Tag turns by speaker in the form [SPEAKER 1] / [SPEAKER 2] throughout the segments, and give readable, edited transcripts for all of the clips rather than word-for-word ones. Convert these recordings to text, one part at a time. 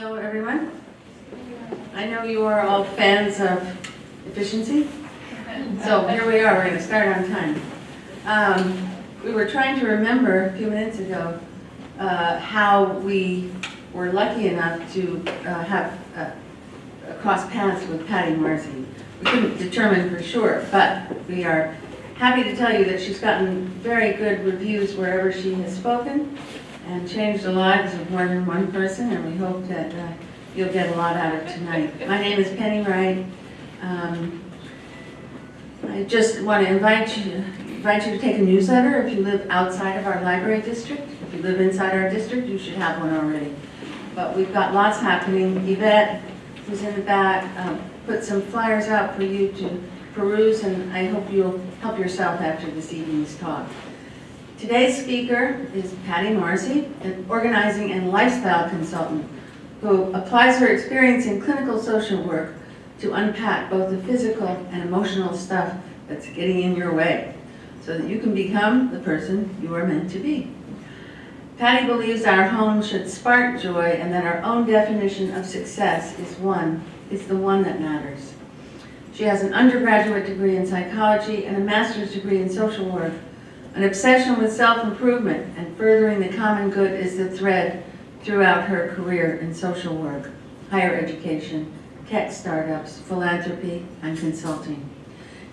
[SPEAKER 1] Hello, everyone. I know you are all fans of efficiency, so here we are. We're going to start on time. We were trying to remember a few minutes ago how we were lucky enough to have cross paths with Patty Marcy. We couldn't determine for sure, but we are happy to tell you that she's gotten very good reviews wherever she has spoken and changed the lives of more than one person, and we hope that you'll get a lot out of tonight. My name is Penny Wright. I just want to invite you to take a newsletter if you live outside of our library district. If you live inside our district, you should have one already. But we've got lots happening. Yvette, who's in the back, put some flyers out for you to peruse, and I hope you'll help yourself after this evening's talk. Today's speaker is Patty Marcy, an organizing and lifestyle consultant who applies her experience in clinical social work to unpack both the physical and emotional stuff that's getting in your way so that you can become the person you are meant to be. Patty believes our home should spark joy and that our own definition of success is the one that matters. She has an undergraduate degree in psychology and a master's degree in social work. An obsession with self-improvement and furthering the common good is the thread throughout her career in social work, higher education, tech startups, philanthropy, and consulting.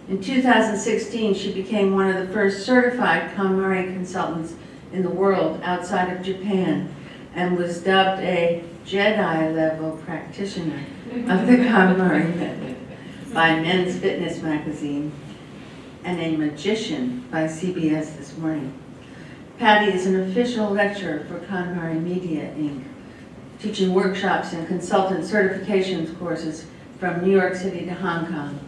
[SPEAKER 1] In 2016, she became one of the first certified KonMari consultants in the world outside of Japan and was dubbed a Jedi-level practitioner of the KonMari method by Men's Fitness magazine and a magician by CBS This Morning. Patty is an official lecturer for KonMari Media, Inc., teaching workshops and consultant certifications courses from New York City to Hong Kong.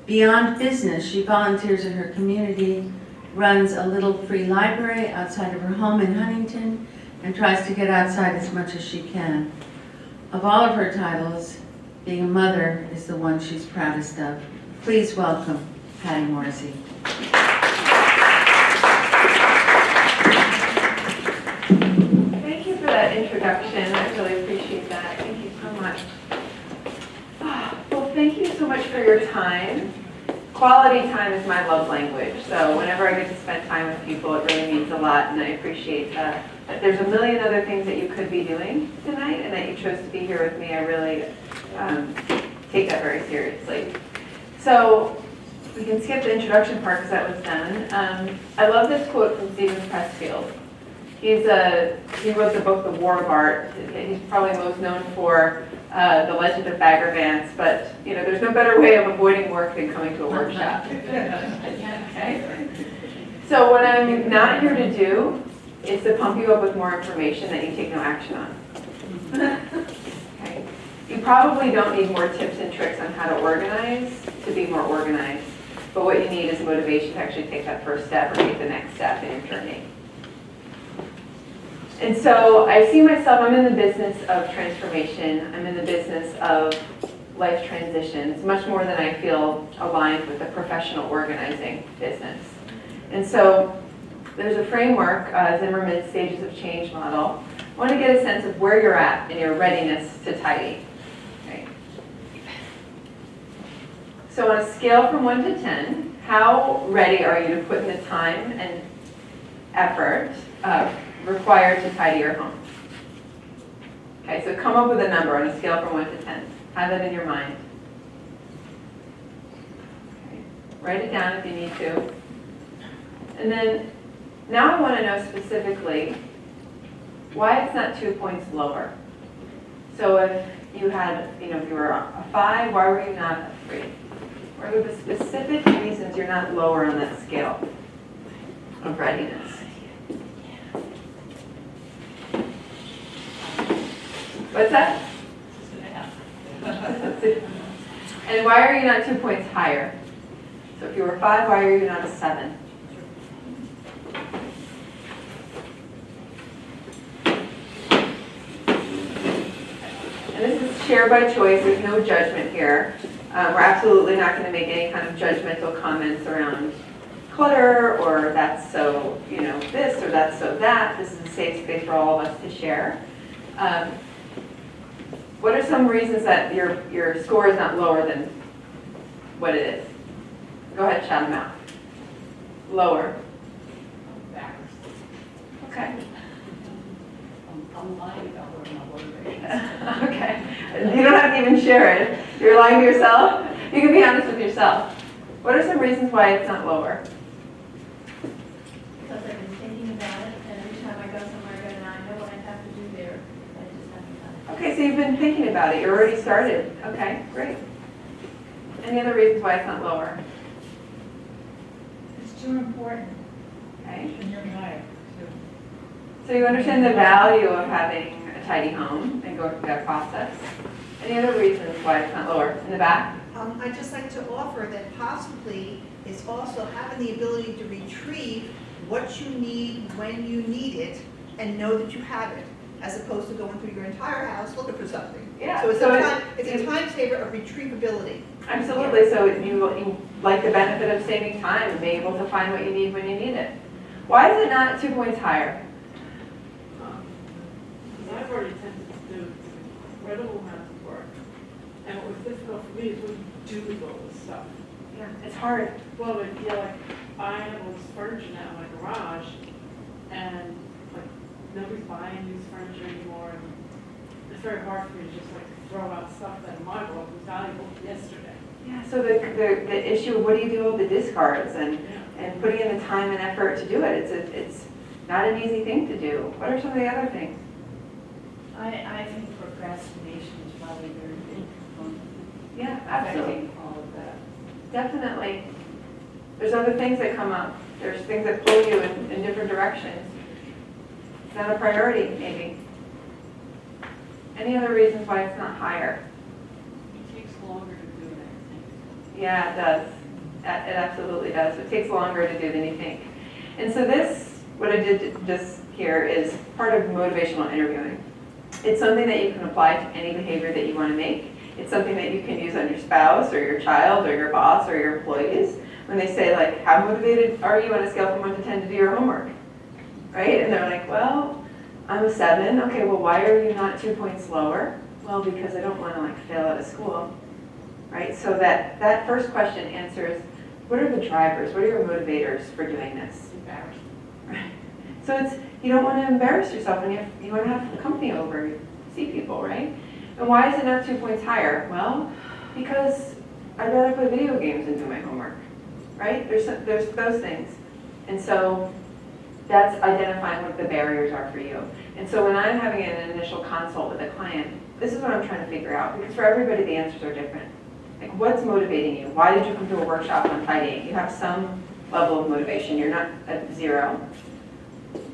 [SPEAKER 1] Beyond business, she volunteers in her community, runs a little free library outside of her home in Huntington, and tries to get outside as much as she can. Of all of her titles, being a mother is the one she's proudest of. Please welcome Patty Marcy.
[SPEAKER 2] Thank you for that introduction. I really appreciate that. Thank you so much. Well, thank you so much for your time. Quality time is my love language, so whenever I get to spend time with people, it really means a lot, and I appreciate that there's a million other things that you could be doing tonight, and that you chose to be here with me. I really take that very seriously. So we can skip the introduction part because that was done. I love this quote from Stephen Pressfield. He wrote the book, The War of Art. He's probably most known for The Legend of Bagger Vance, but there's no better way of avoiding work than coming to a workshop. Okay? So what I'm not here to do is to pump you up with more information that you take no action on. Okay? You probably don't need more tips and tricks on how to organize to be more organized, but what you need is motivation to actually take that first step or take the next step in your journey. And so I see myself, I'm in the business of transformation. I'm in the business of life transitions, much more than I feel aligned with the professional organizing business. And so there's a framework, Zimmerman's Stages of Change model. I want to get a sense of where you're at in your readiness to tidy. Okay. So on a scale from 1 to 10, how ready are you to put in the time and effort required to tidy your home? Okay, so come up with a number on a scale from 1 to 10. Have that in your mind. Okay. Write it down if you need to. And then, now I want to know specifically why it's not 2 points lower. So if you had, if you were a 5, why were you not a 3? What are the specific reasons you're not lower on that scale of readiness? What's that? And why are you not 2 points higher? So if you were 5, why are you not a 7? And this is share by choice. There's no judgment here. We're absolutely not going to make any kind of judgmental comments around clutter or that's so, this or that's so that. This is a safe space for all of us to share. What are some reasons that your score is not lower than what it is? Go ahead, shout them out. Lower.
[SPEAKER 3] Embarrassed.
[SPEAKER 2] Okay.
[SPEAKER 3] I'm lying about what my motivation is.
[SPEAKER 2] Okay. You don't have to even share it. You're lying to yourself. You can be honest with yourself. What are some reasons why it's not lower?
[SPEAKER 4] Because I've been thinking about it, and every time I go somewhere good and I know what I have to do there, I just haven't done it.
[SPEAKER 2] Okay, so you've been thinking about it. You already started. Okay, great. Any other reasons why it's not lower?
[SPEAKER 3] It's too important.
[SPEAKER 2] Okay.
[SPEAKER 3] And you're tired, too.
[SPEAKER 2] So you understand the value of having a tidy home and going through that process. Any other reasons why it's not lower? In the back?
[SPEAKER 5] I'd just like to offer that possibly is also having the ability to retrieve what you need when you need it and know that you have it, as opposed to going through your entire house looking for something.
[SPEAKER 2] Yeah,
[SPEAKER 5] So it's
[SPEAKER 2] so
[SPEAKER 5] a time saver of retrievability.
[SPEAKER 2] Absolutely. So you like the benefit of saving time and being able to find what you need when you need it. Why is it not 2 points higher?
[SPEAKER 6] Because I've already tended to do an incredible amount of work. And what was difficult for me is when you do all this stuff.
[SPEAKER 2] Yeah, it's hard.
[SPEAKER 6] Well, like, yeah, like, I have all this furniture now in my garage, and like, nobody's buying used furniture anymore, and it's very hard for me to just like throw out stuff that in my book was valuable yesterday.
[SPEAKER 2] Yeah, so the issue of what do you do with the discards and putting in the time and effort to do it, it's not an easy thing to do. What are some of the other things?
[SPEAKER 3] I think procrastination is probably a very big component
[SPEAKER 2] Yeah, absolutely.
[SPEAKER 3] affecting all of that.
[SPEAKER 2] Definitely. There's other things that come up. There's things that pull you in different directions. It's not a priority, maybe. Any other reasons why it's not higher?
[SPEAKER 3] It takes longer to do it, I think.
[SPEAKER 2] Yeah, it does. It absolutely does. It takes longer to do than you think. And so this, what I did just here, is part of motivational interviewing. It's something that you can apply to any behavior that you want to make. It's something that you can use on your spouse or your child or your boss or your employees when they say, like, how motivated are you on a scale from 1 to 10 to do your homework? Right? And they're like, well, I'm a 7. Okay, well, why are you not 2 points lower? Well, because I don't want to, like, fail out of school. Right? So that first question answers, what are the drivers? What are your motivators for doing this?
[SPEAKER 3] Embarrassing.
[SPEAKER 2] Right. So it's, you don't want to embarrass yourself when you want to have company over, you see people, right? And why is it not 2 points higher? Well, because I'd rather play video games than do my homework, right? There's those things. And so that's identifying what the barriers are for you. And so when I'm having an initial consult with a client, this is what I'm trying to figure out, because for everybody the answers are different. Like, what's motivating you? Why did you come to a workshop on tidying? You have some level of motivation. You're not at 0.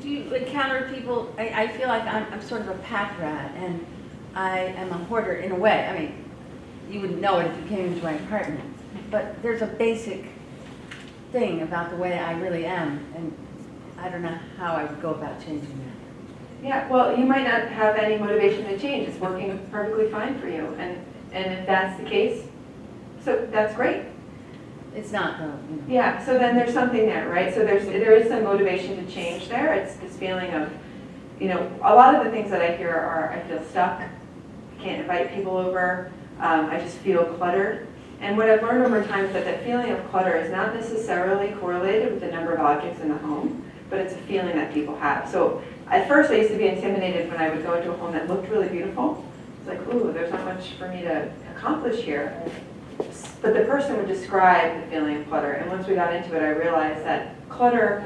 [SPEAKER 1] Do you encounter people, I feel like I'm sort of a pack rat, and I am a hoarder in a way. I mean, you wouldn't know it if you came into my apartment, but there's a basic thing about the way I really am, and I don't know how I would go about changing that.
[SPEAKER 2] Yeah, well, you might not have any motivation to change. It's working perfectly fine for you. And if that's the case, so that's great.
[SPEAKER 1] It's not though. You know.
[SPEAKER 2] Yeah, so then there's something there, right? So there is some motivation to change there. It's this feeling of, you know, a lot of the things that I hear are, I feel stuck, I can't invite people over, I just feel cluttered. And what I've learned over time is that that feeling of clutter is not necessarily correlated with the number of objects in the home, but it's a feeling that people have. So at first I used to be intimidated when I would go into a home that looked really beautiful. It's like, ooh, there's not much for me to accomplish here. But the person would describe the feeling of clutter. And once we got into it, I realized that clutter,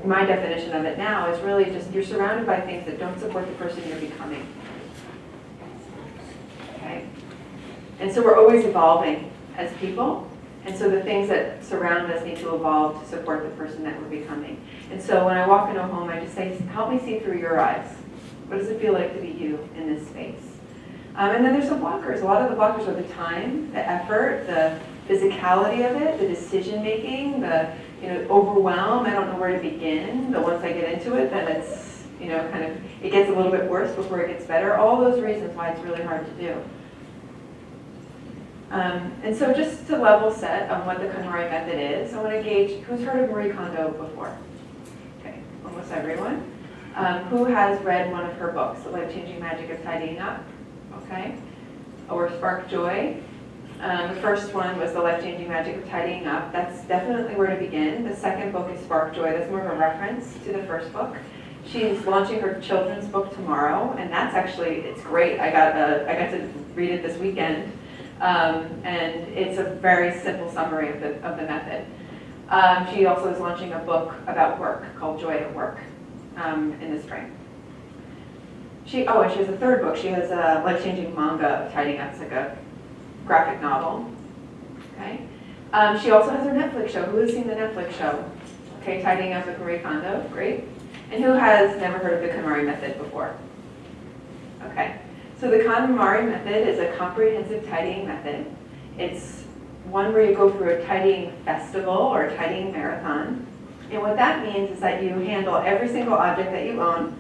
[SPEAKER 2] my definition of it now, is really just you're surrounded by things that don't support the person you're becoming. Okay? And so we're always evolving as people. And so the things that surround us need to evolve to support the person that we're becoming. And so when I walk into a home, I just say, help me see through your eyes. What does it feel like to be you in this space? And then there's some blockers. A lot of the blockers are the time, the effort, the physicality of it, the decision making, the overwhelm. I don't know where to begin. But once I get into it, then it's kind of it gets a little bit worse before it gets better. All those reasons why it's really hard to do. And so just to level set on what the KonMari method is, I want to gauge who's heard of Marie Kondo before. Okay, almost everyone. Who has read one of her books, The Life-Changing Magic of Tidying Up? okay? Or spark joy. The first one was The Life-Changing Magic of Tidying Up. That's definitely where to begin. The second book is Spark Joy. That's more of a reference to the first book. She's launching her children's book tomorrow, and that's actually, it's great. I got to read it this weekend, and it's a very simple summary of the method. She also is launching a book about work called Joy at Work in the spring. And she has a third book. She has a life-changing manga of tidying up. It's like a graphic novel. Okay. She also has her Netflix show. Who has seen the Netflix show? Okay, Tidying Up with Marie Kondo. Great. And who has never heard of the KonMari method before? Okay. So the KonMari method is a comprehensive tidying method. It's one where you go through a tidying festival or a tidying marathon. And what that means is that you handle every single object that you own,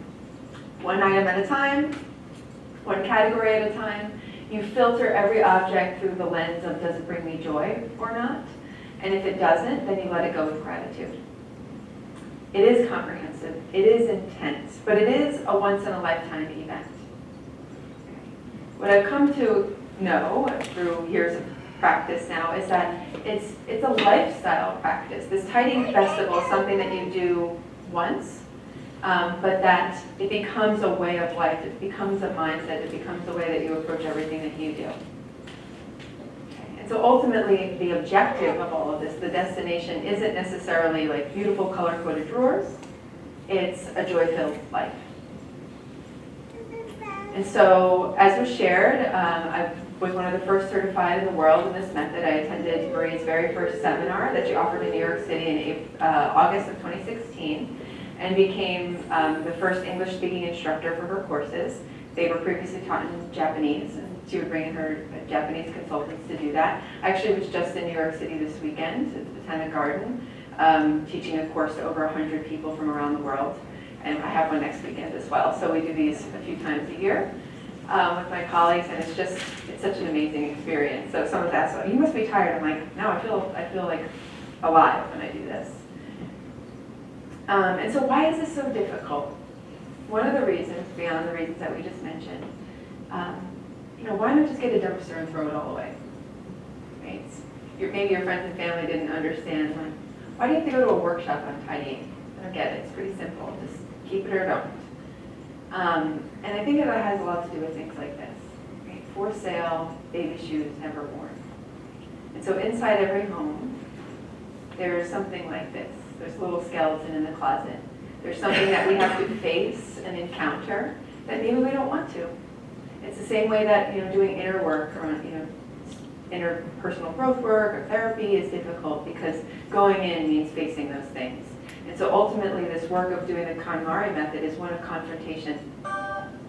[SPEAKER 2] one item at a time, one category at a time. You filter every object through the lens of, does it bring me joy or not? And if it doesn't, then you let it go with gratitude. It is comprehensive, it is intense, but it is a once-in-a-lifetime event. What I've come to know through years of practice now is that it's a lifestyle practice. This tidying festival is something that you do once, but that it becomes a way of life, it becomes a mindset, it becomes the way that you approach everything that you do. Okay. And so ultimately, the objective of all of this, the destination, isn't necessarily like beautiful color-coded drawers, it's a joy-filled life. And so, as was shared, I was one of the first certified in the world in this method. I attended Marie's very first seminar that she offered in New York City in August of 2016. And became the first English-speaking instructor for her courses. They were previously taught in Japanese, and she would bring in her Japanese consultants to do that. I actually was just in New York City this weekend at the Botanic Garden, teaching a course to over 100 people from around the world. And I have one next weekend as well. So we do these a few times a year with my colleagues, and it's such an amazing experience. So someone's asked, oh, you must be tired. I'm like, no, I feel like alive when I do this. And so why is this so difficult? One of the reasons, beyond the reasons that we just mentioned, why not just get a dumpster and throw it all away? Right? Maybe your friends and family didn't understand, like, why do you have to go to a workshop on tidying? I don't get it. It's pretty simple. Just keep it or don't. And I think that has a lot to do with things like this. Right? For sale, baby shoes never worn. And so inside every home, there is something like this. There's a little skeleton in the closet. There's something that we have to face and encounter that maybe we don't want to. It's the same way that doing inner work or interpersonal growth work or therapy is difficult because going in means facing those things. And so ultimately, this work of doing the KonMari method is one of confrontation.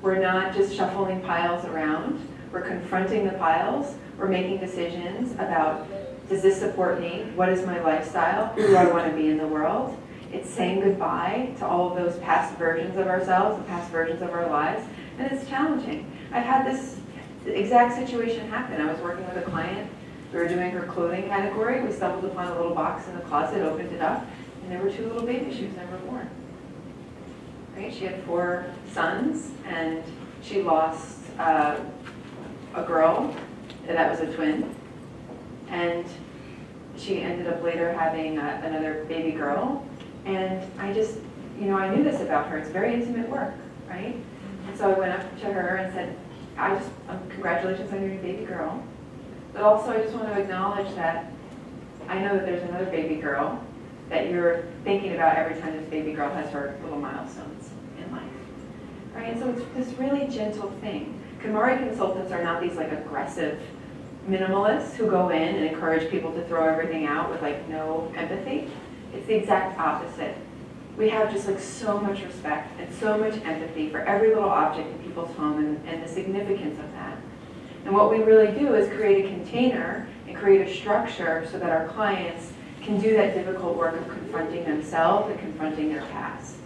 [SPEAKER 2] We're not just shuffling piles around. We're confronting the piles. We're making decisions about, does this support me? What is my lifestyle? Who do I want to be in the world? It's saying goodbye to all of those past versions of ourselves, the past versions of our lives, and it's challenging. I've had this exact situation happen. I was working with a client. We were doing her clothing category. We stumbled upon a little box in the closet, opened it up, and there were 2 little baby shoes never worn. Right? She had 4 sons, and she lost a girl that was a twin. And she ended up later having another baby girl. And I just, I knew this about her. It's very intimate work, right? And so I went up to her and said, congratulations on your new baby girl. But also I just want to acknowledge that I know that there's another baby girl that you're thinking about every time this baby girl has her little milestones in life, right? And so it's this really gentle thing. KonMari consultants are not these like aggressive minimalists who go in and encourage people to throw everything out with like no empathy. It's the exact opposite. We have just like so much respect and so much empathy for every little object in people's home and the significance of that. And what we really do is create a container and create a structure so that our clients can do that difficult work of confronting themselves and confronting their past.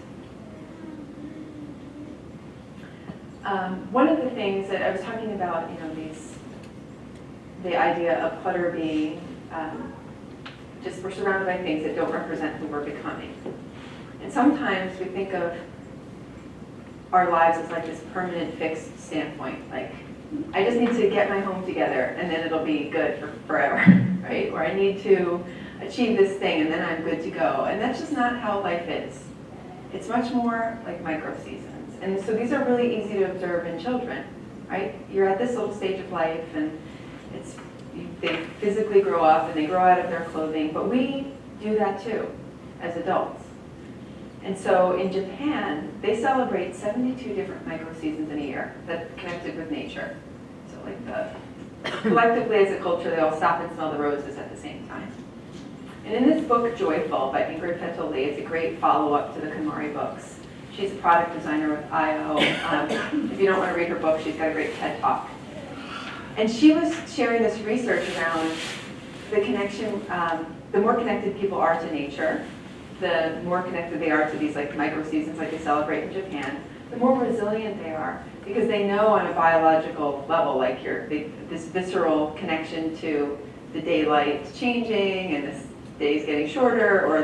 [SPEAKER 2] One of the things that I was talking about, the idea of clutter being just we're surrounded by things that don't represent who we're becoming. And sometimes we think of our lives as like this permanent fixed standpoint, like I just need to get my home together and then it'll be good for forever, right? Or I need to achieve this thing and then I'm good to go. And that's just not how life is. It's much more like micro seasons. And so these are really easy to observe in children, right? You're at this little stage of life and they physically grow up and they grow out of their clothing, but we do that too as adults. And so in Japan, they celebrate 72 different micro seasons in a year that connected with nature. So like collectively as a culture, they all stop and smell the roses at the same time. And in this book, Joyful by Ingrid Fettel Lee, it's a great follow-up to the KonMari books. She's a product designer with IO. If you don't want to read her book, she's got a great TED Talk. And she was sharing this research around the connection, the more connected people are to nature, the more connected they are to these like micro seasons like they celebrate in Japan, the more resilient they are because they know on a biological level, like this visceral connection to the daylight changing and this day's getting shorter or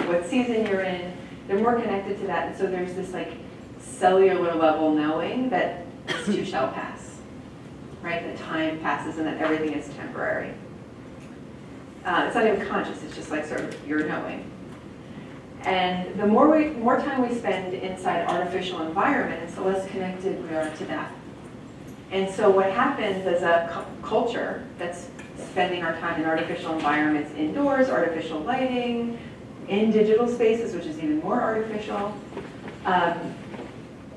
[SPEAKER 2] what season you're in, they're more connected to that. And so there's this like cellular level knowing that this too shall pass, right? That time passes and that everything is temporary. It's not even conscious, it's just like sort of your knowing. And the more time we spend inside artificial environments, the less connected we are to that. And so what happens as a culture that's spending our time in artificial environments indoors, artificial lighting, in digital spaces, which is even more artificial,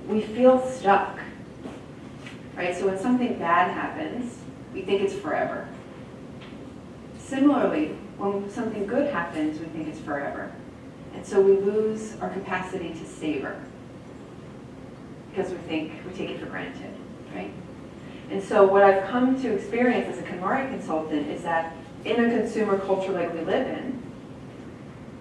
[SPEAKER 2] we feel stuck, right? So when something bad happens, we think it's forever. Similarly, when something good happens, we think it's forever. And so we lose our capacity to savor because we take it for granted, right? And so what I've come to experience as a KonMari consultant is that in a consumer culture like we live in,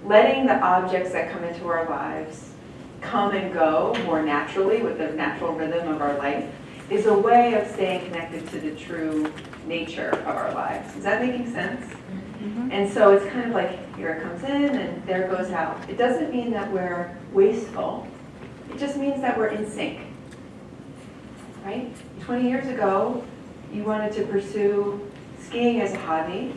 [SPEAKER 2] letting the objects that come into our lives come and go more naturally with the natural rhythm of our life is a way of staying connected to the true nature of our lives. Is that making sense? Mm-hmm. And so it's kind of like, here it comes in and there it goes out. It doesn't mean that we're wasteful. It just means that we're in sync, right? 20 years ago, you wanted to pursue skiing as a hobby.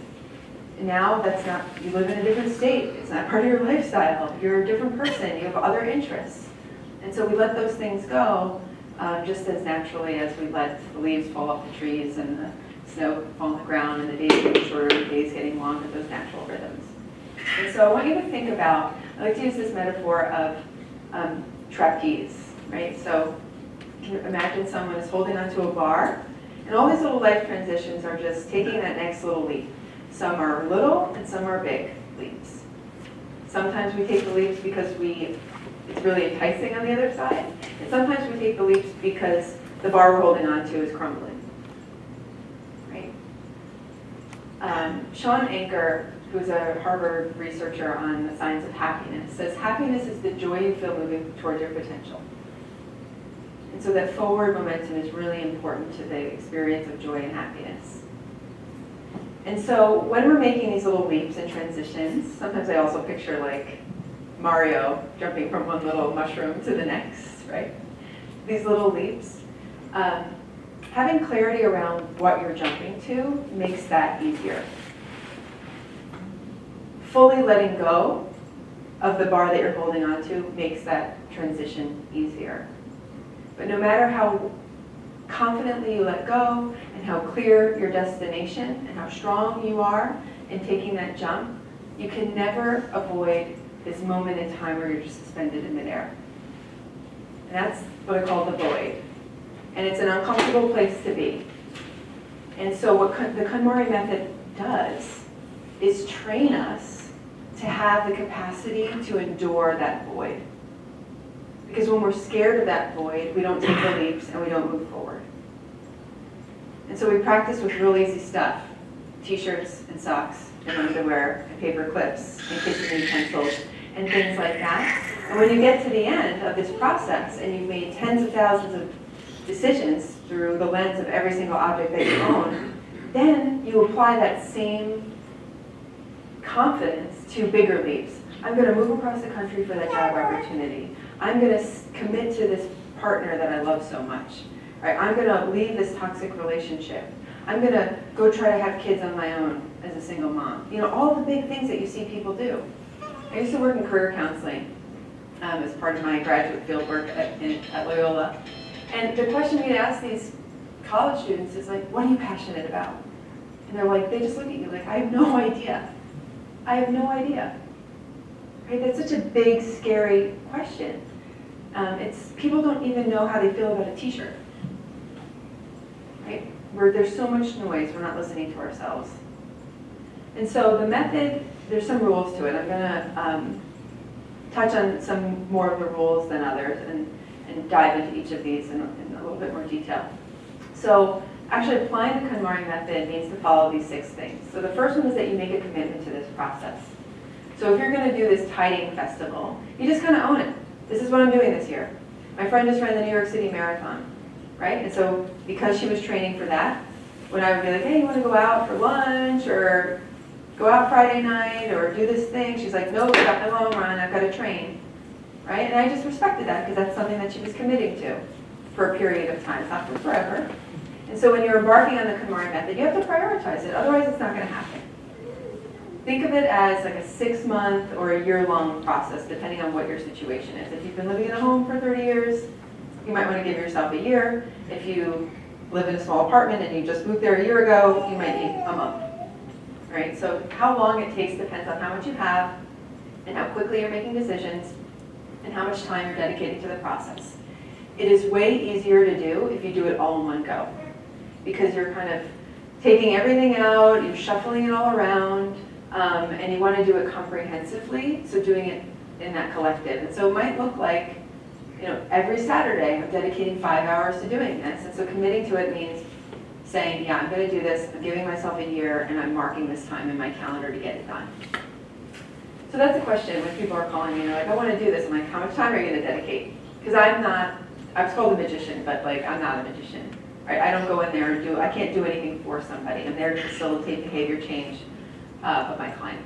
[SPEAKER 2] Now that's not, you live in a different state. It's not part of your lifestyle. You're a different person. You have other interests. And so we let those things go just as naturally as we let the leaves fall off the trees and the snow fall on the ground and the days getting shorter, the days getting longer, those natural rhythms. And so I want you to think about, I like to use this metaphor of trapeze, right? So you can imagine someone is holding onto a bar and all these little life transitions are just taking that next little leap. Some are little and some are big leaps. Sometimes we take the leaps because it's really enticing on the other side. And sometimes we take the leaps because the bar we're holding on to is crumbling. Right? Sean Anker, who's a Harvard researcher on the science of happiness, says happiness is the joy you feel moving towards your potential. And so that forward momentum is really important to the experience of joy and happiness. And so when we're making these little leaps and transitions, sometimes I also picture like Mario jumping from one little mushroom to the next, right? These little leaps. Having clarity around what you're jumping to makes that easier. Fully letting go of the bar that you're holding on to makes that transition easier. But no matter how confidently you let go and how clear your destination and how strong you are in taking that jump, you can never avoid this moment in time where you're just suspended in midair. And that's what I call the void. And it's an uncomfortable place to be. And so what the KonMari method does is train us to have the capacity to endure that void. Because when we're scared of that void, we don't take the leaps and we don't move forward. And so we practice with real easy stuff. T-shirts and socks and underwear and paper clips and kitchen utensils and things like that. And when you get to the end of this process and you've made tens of thousands of decisions through the lens of every single object that you own, then you apply that same confidence to bigger leaps. I'm going to move across the country for that job opportunity. I'm going to commit to this partner that I love so much. right? I'm gonna leave this toxic relationship. I'm gonna go try to have kids on my own as a single mom. You know, all the big things that you see people do. I used to work in career counseling as part of my graduate field work at Loyola. And the question we'd ask these college students is like, what are you passionate about? And they're like, they just look at you like, I have no idea. I have no idea. Right? That's such a big, scary question. People don't even know how they feel about a t-shirt. Right? Where there's so much noise, we're not listening to ourselves. And so the method, there's some rules to it. I'm gonna touch on some more of the rules than others and dive into each of these in a little bit more detail. So actually applying the KonMari method means to follow these 6 things. So the first one is that you make a commitment to this process. So if you're gonna do this tidying festival, you just kind of own it. This is what I'm doing this year. My friend just ran the New York City Marathon, right? And so because she was training for that, when I would be like, hey, you wanna go out for lunch or go out Friday night or do this thing, she's like, nope, I got my long run, I've got to train, right? And I just respected that because that's something that she was committing to for a period of time, not for forever. And so when you're embarking on the KonMari method, you have to prioritize it, otherwise it's not gonna happen. Think of it as like a 6-month or a year-long process, depending on what your situation is. If you've been living in a home for 30 years, you might want to give yourself a year. If you live in a small apartment and you just moved there a year ago, you might need a month. Right? So how long it takes depends on how much you have and how quickly you're making decisions and how much time you're dedicating to the process. It is way easier to do if you do it all in one go, because you're kind of taking everything out, you're shuffling it all around, and you want to do it comprehensively, so doing it in that collective. And so it might look like, every Saturday I'm dedicating 5 hours to doing this. And so committing to it means saying, yeah, I'm going to do this, I'm giving myself a year, and I'm marking this time in my calendar to get it done. So that's a question when people are calling me and they're like, I want to do this. I'm like, how much time are you going to dedicate? Because I was called a magician, but like, I'm not a magician. Right? I don't go in there and I can't do anything for somebody. I'm there to facilitate behavior change of my client.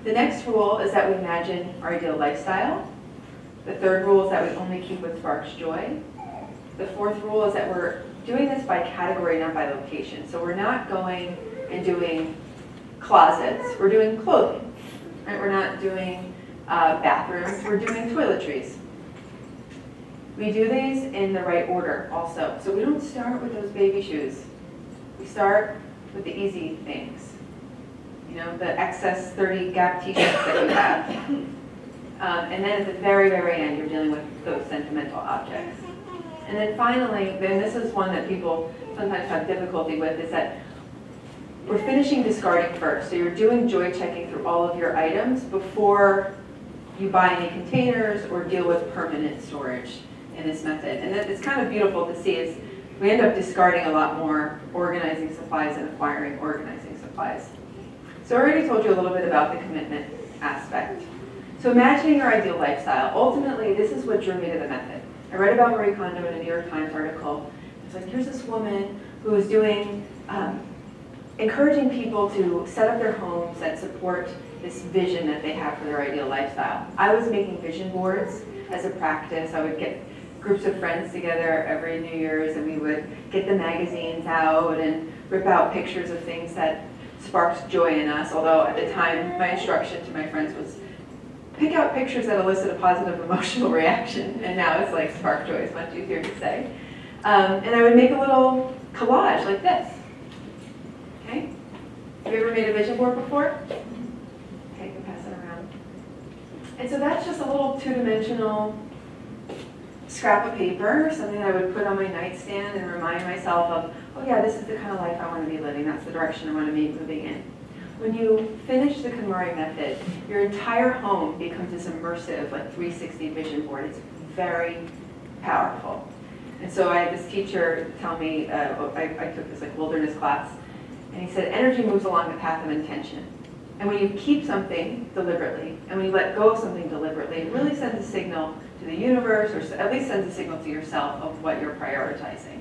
[SPEAKER 2] The next rule is that we imagine our ideal lifestyle. The third rule is that we only keep what sparks joy. The fourth rule is that we're doing this by category, not by location. So we're not going and doing closets, we're doing clothing. Right? We're not doing bathrooms, we're doing toiletries. We do these in the right order also. So we don't start with those baby shoes. We start with the easy things. The excess 30 Gap t-shirts that you have. And then at the very, very end, you're dealing with those sentimental objects. And then finally, then this is one that people sometimes have difficulty with, is that we're finishing discarding first. So you're doing joy checking through all of your items before you buy any containers or deal with permanent storage in this method. And it's kind of beautiful to see is we end up discarding a lot more organizing supplies and acquiring organizing supplies. So I already told you a little bit about the commitment aspect. So imagining your ideal lifestyle. Ultimately, this is what drew me to the method. I read about Marie Kondo in a New York Times article. It's like, here's this woman who is doing, encouraging people to set up their homes that support this vision that they have for their ideal lifestyle. I was making vision boards as a practice. I would get groups of friends together every New Year's and we would get the magazines out and rip out pictures of things that sparked joy in us. Although at the time, my instruction to my friends was pick out pictures that elicit a positive emotional reaction. And now it's like spark joy is much easier to say. And I would make a little collage like this. Okay? Have you ever made a vision board before? Okay, you can pass it around. And so that's just a little 2-dimensional scrap of paper, something I would put on my nightstand and remind myself of, oh yeah, this is the kind of life I want to be living. That's the direction I want to be moving in. When you finish the KonMari method, your entire home becomes this immersive, like 360 vision board. It's very powerful. And so I had this teacher tell me, I took this like wilderness class, and he said, energy moves along the path of intention. And when you keep something deliberately, and when you let go of something deliberately, it really sends a signal to the universe, or at least sends a signal to yourself of what you're prioritizing.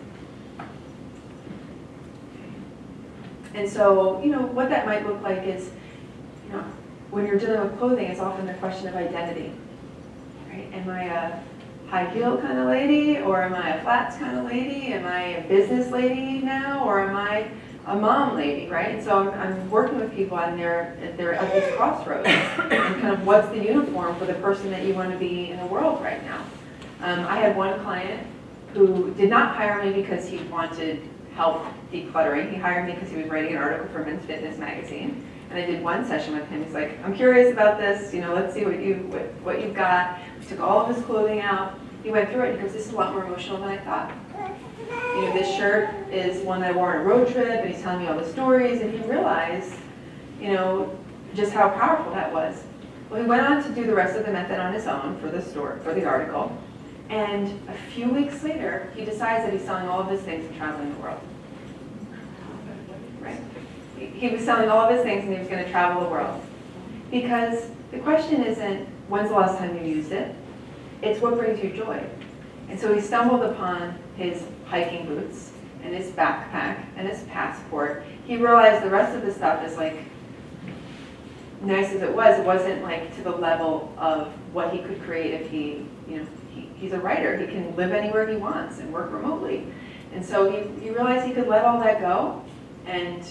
[SPEAKER 2] And so, what that might look like is, when you're dealing with clothing, it's often the question of identity, right? Am I high heel kind of lady, or am I a flats kind of lady? Am I a business lady now, or am I a mom lady, right? And so I'm working with people and they're at this crossroads, and kind of what's the uniform for the person that you want to be in the world right now. I had one client who did not hire me because he wanted help decluttering. He hired me because he was writing an article for Men's Fitness magazine. And I did one session with him. He's like, I'm curious about this, let's see what you've got. We took all of his clothing out. He went through it and he goes, this is a lot more emotional than I thought. This shirt is one that I wore on a road trip, and he's telling me all the stories, and he realized, just how powerful that was. Well, he went on to do the rest of the method on his own for the article. And a few weeks later, he decides that he's selling all of his things and traveling the world. Right? He was selling all of his things and he was going to travel the world. Because the question isn't, when's the last time you used it? It's what brings you joy. And so he stumbled upon his hiking boots and his backpack and his passport. He realized the rest of the stuff is like, nice as it wasn't like to the level of what he could create if he's a writer. He can live anywhere he wants and work remotely. And so he realized he could let all that go and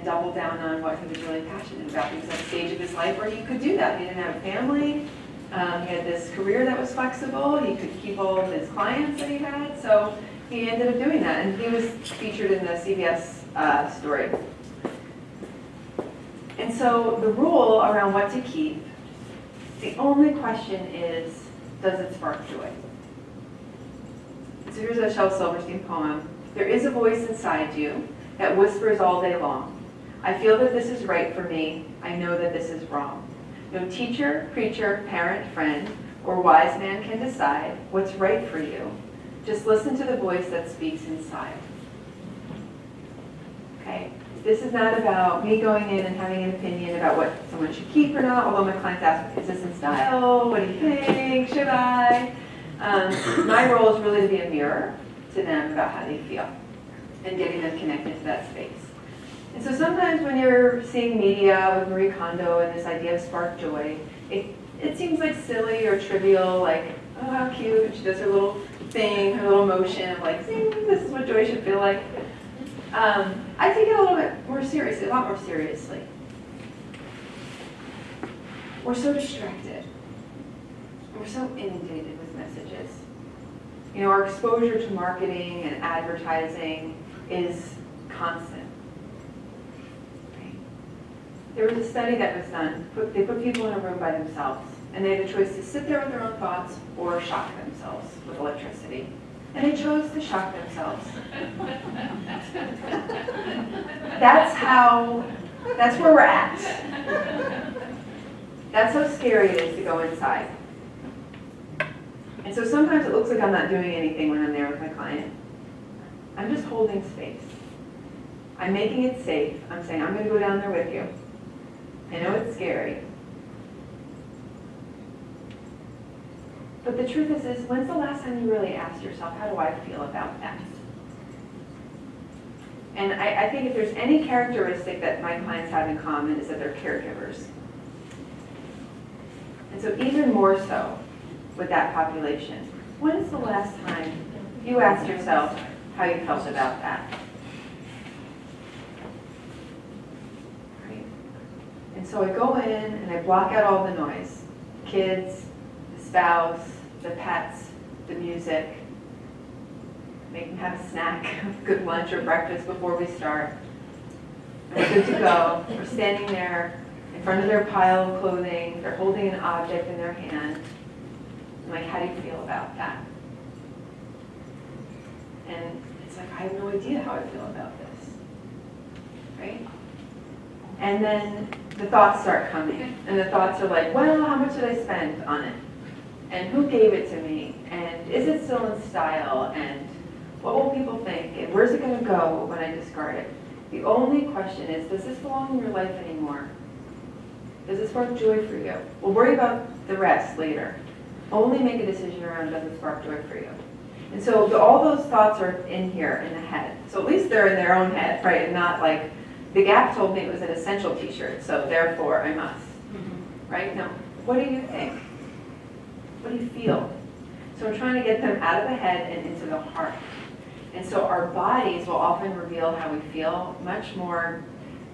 [SPEAKER 2] double down on what he was really passionate about. He was at a stage of his life where he could do that. He didn't have a family. He had this career that was flexible. He could keep all of his clients that he had. So he ended up doing that. And he was featured in the CBS story. And so the rule around what to keep, the only question is, does it spark joy? So here's a Shel Silverstein poem. There is a voice inside you that whispers all day long. I feel that this is right for me. I know that this is wrong. No teacher, preacher, parent, friend, or wise man can decide what's right for you. Just listen to the voice that speaks inside. Okay? This is not about me going in and having an opinion about what someone should keep or not, although my clients ask, is this in style? What do you think? Should I? My role is really to be a mirror to them about how they feel and getting them connected to that space. And so sometimes when you're seeing media with Marie Kondo and this idea of spark joy, it seems like silly or trivial, like, oh, how cute, and she does her little thing, her little motion of like, see, this is what joy should feel like. I take it a little bit more seriously, a lot more seriously. We're so distracted. We're so inundated with messages. Our exposure to marketing and advertising is constant. Right? There was a study that was done. They put people in a room by themselves, and they had a choice to sit there with their own thoughts or shock themselves with electricity. And they chose to shock themselves. That's where we're at. That's how scary it is to go inside. And so sometimes it looks like I'm not doing anything when I'm there with my client. I'm just holding space. I'm making it safe. I'm saying, I'm going to go down there with you. I know it's scary. But the truth is when's the last time you really asked yourself, how do I feel about that? And I think if there's any characteristic that my clients have in common is that they're caregivers. And so even more so with that population, when is the last time you asked yourself how you felt about that? Right? And so I go in and I block out all the noise. Kids, the spouse, the pets, the music. Make them have a snack, good lunch or breakfast before we start. And we're good to go. We're standing there in front of their pile of clothing. They're holding an object in their hand. I'm like, how do you feel about that? And it's like, I have no idea how I feel about this. Right? And then the thoughts start coming. And the thoughts are like, well, how much did I spend on it? And who gave it to me? And is it still in style? And what will people think? And where's it going to go when I discard it? The only question is, does this belong in your life anymore? Does it spark joy for you? We'll worry about the rest later. Only make a decision around, does it spark joy for you? And so all those thoughts are in here in the head. So at least they're in their own head, right? And not like, the Gap told me it was an essential t-shirt, so therefore I must. Right? No. What do you think? What do you feel? So I'm trying to get them out of the head and into the heart. And so our bodies will often reveal how we feel much more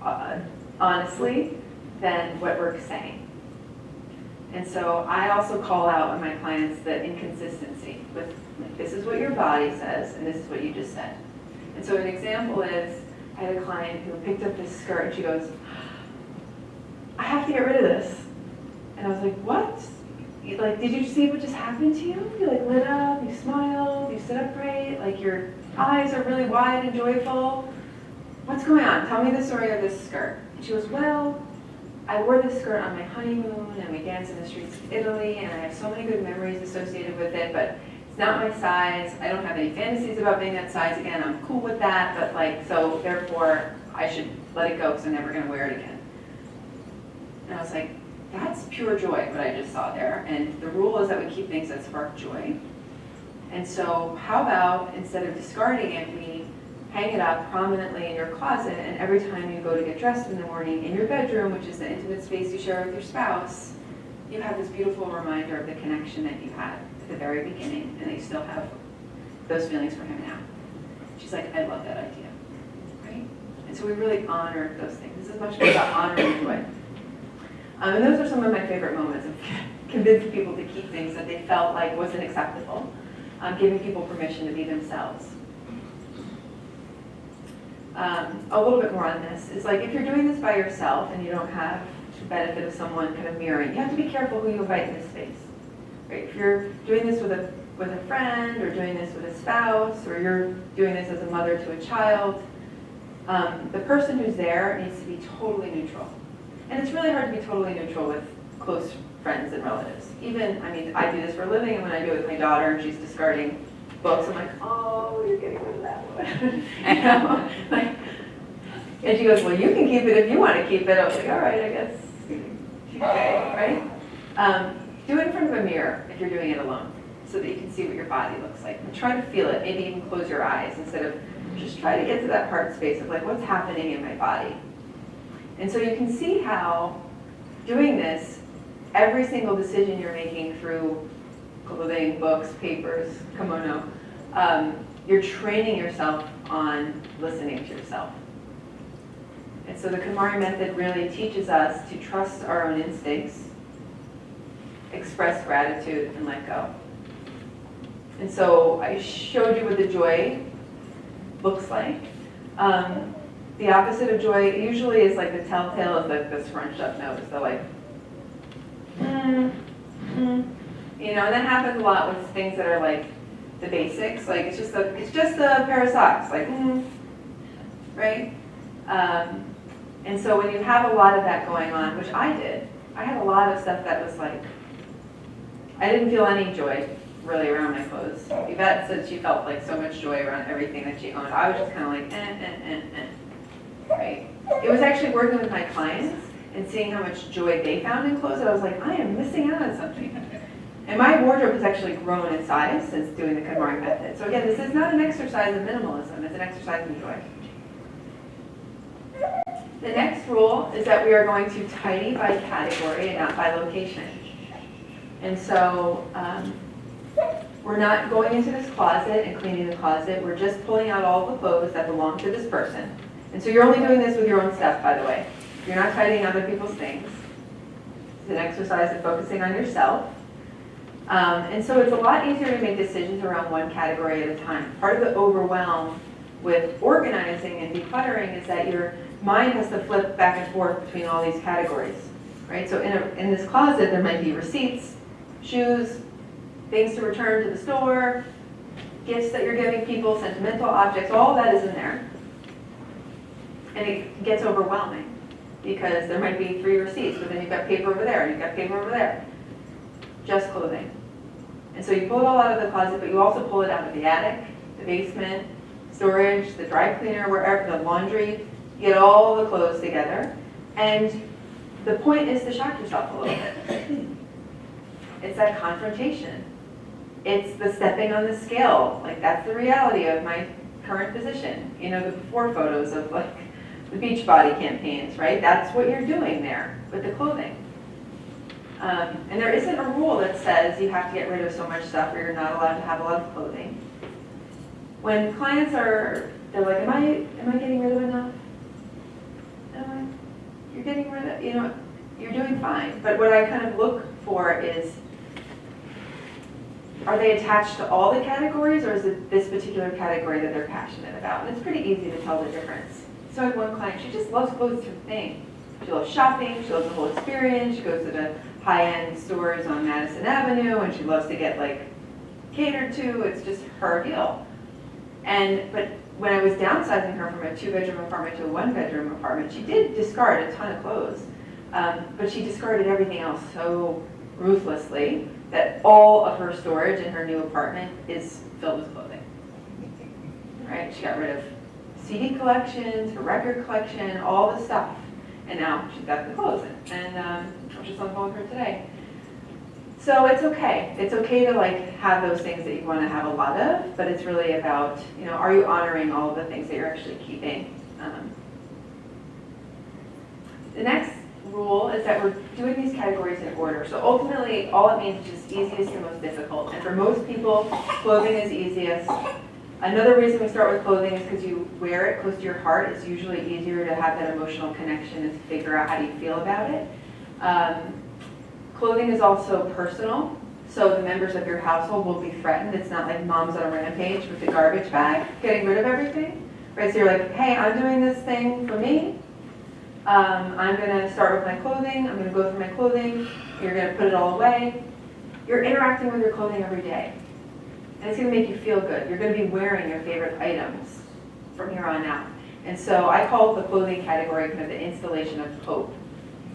[SPEAKER 2] honestly than what we're saying. And so I also call out in my clients the inconsistency with, like, this is what your body says and this is what you just said. And so an example is, I had a client who picked up this skirt and she goes, I have to get rid of this. And I was like, what? Like, did you see what just happened to you? You like lit up, you smiled, you stood upright, like your eyes are really wide and joyful. What's going on? Tell me the story of this skirt. And she goes, well, I wore this skirt on my honeymoon and we danced in the streets of Italy and I have so many good memories associated with it, but it's not my size. I don't have any fantasies about being that size again. I'm cool with that, but like, so therefore I should let it go because I'm never going to wear it again. And I was like, that's pure joy, what I just saw there. And the rule is that we keep things that spark joy. And so how about, instead of discarding it, we hang it up prominently in your closet, and every time you go to get dressed in the morning in your bedroom, which is the intimate space you share with your spouse, you have this beautiful reminder of the connection that you had at the very beginning, and that you still have those feelings for him now. She's like, I love that idea, right? And so we really honor those things. This is much more about honoring joy. And those are some of my favorite moments of convincing people to keep things that they felt like wasn't acceptable, giving people permission to be themselves. A little bit more on this is like, if you're doing this by yourself and you don't have the benefit of someone kind of mirroring, you have to be careful who you invite in this space. Right? If you're doing this with a friend, or doing this with a spouse, or you're doing this as a mother to a child, the person who's there needs to be totally neutral. And it's really hard to be totally neutral with close friends and relatives. Even, I mean, I do this for a living, and when I do it with my daughter and she's discarding books, I'm like, oh, you're getting rid of that one. You know? Like, and she goes, well, you can keep it if you want to keep it. I was like, all right, I guess she's okay, right? Do it in front of a mirror if you're doing it alone, so that you can see what your body looks like. And try to feel it. Maybe even close your eyes instead of just try to get to that heart space of like, what's happening in my body? And so you can see how doing this, every single decision you're making through clothing, books, papers, kimono, you're training yourself on listening to yourself. And so the KonMari method really teaches us to trust our own instincts, express gratitude, and let go. And so I showed you what the joy looks like. The opposite of joy usually is like the telltale is like this scrunched up nose. So like, you know, and that happens a lot with things that are like the basics. Like it's just a pair of socks. Like, right? And so when you have a lot of that going on, which I did, I had a lot of stuff that was like, I didn't feel any joy really around my clothes. Yvette said she felt like so much joy around everything that she owned. I was just kind of like, right? It was actually working with my clients and seeing how much joy they found in clothes that I was like, I am missing out on something. And my wardrobe has actually grown in size since doing the KonMari method. So again, this is not an exercise in minimalism, it's an exercise in joy. The next rule is that we are going to tidy by category and not by location. And so we're not going into this closet and cleaning the closet, we're just pulling out all the clothes that belong to this person. And so you're only doing this with your own stuff, by the way. You're not tidying other people's things. It's an exercise of focusing on yourself. And so it's a lot easier to make decisions around one category at a time. Part of the overwhelm with organizing and decluttering is that your mind has to flip back and forth between all these categories, right? So in this closet, there might be receipts, shoes, things to return to the store, gifts that you're giving people, sentimental objects, all of that is in there. And it gets overwhelming because there might be 3 receipts, but then you've got paper over there and you've got paper over there. Just clothing. And so you pull it all out of the closet, but you also pull it out of the attic, the basement, storage, the dry cleaner, wherever, the laundry. You get all the clothes together. And the point is to shock yourself a little bit. It's that confrontation. It's the stepping on the scale. Like, that's the reality of my current position. You know, the before photos of like the Beachbody campaigns, right? That's what you're doing there with the clothing. And there isn't a rule that says you have to get rid of so much stuff or you're not allowed to have a lot of clothing. When clients they're like, am I getting rid of enough? You're getting rid of, you're doing fine. But what I kind of look for is, are they attached to all the categories, or is it this particular category that they're passionate about? And it's pretty easy to tell the difference. So I had one client, she just loves clothes through thing. She loves shopping, she loves the whole experience, she goes to the high-end stores on Madison Avenue, and she loves to get catered to. It's just her deal. But when I was downsizing her from a 2-bedroom apartment to a 1-bedroom apartment, she did discard a ton of clothes, but she discarded everything else so ruthlessly that all of her storage in her new apartment is filled with clothing. Right? She got rid of CD collections, her record collection, all the stuff, and now she's got the clothes in. And I was just on the phone with her today. So it's okay. It's okay to have those things that you want to have a lot of, but it's really about, are you honoring all of the things that you're actually keeping? The next rule is that we're doing these categories in order. So ultimately, all it means is just easiest to most difficult. And for most people, clothing is easiest. Another reason we start with clothing is because you wear it close to your heart. It's usually easier to have that emotional connection and to figure out how you feel about it. Clothing is also personal, so the members of your household will be threatened. It's not like mom's on a rampage with the garbage bag, getting rid of everything. Right? So you're like, hey, I'm doing this thing for me. I'm going to start with my clothing. I'm going to go through my clothing. You're going to put it all away. You're interacting with your clothing every day. And it's going to make you feel good. You're going to be wearing your favorite items from here on out. And so I call the clothing category kind of the installation of hope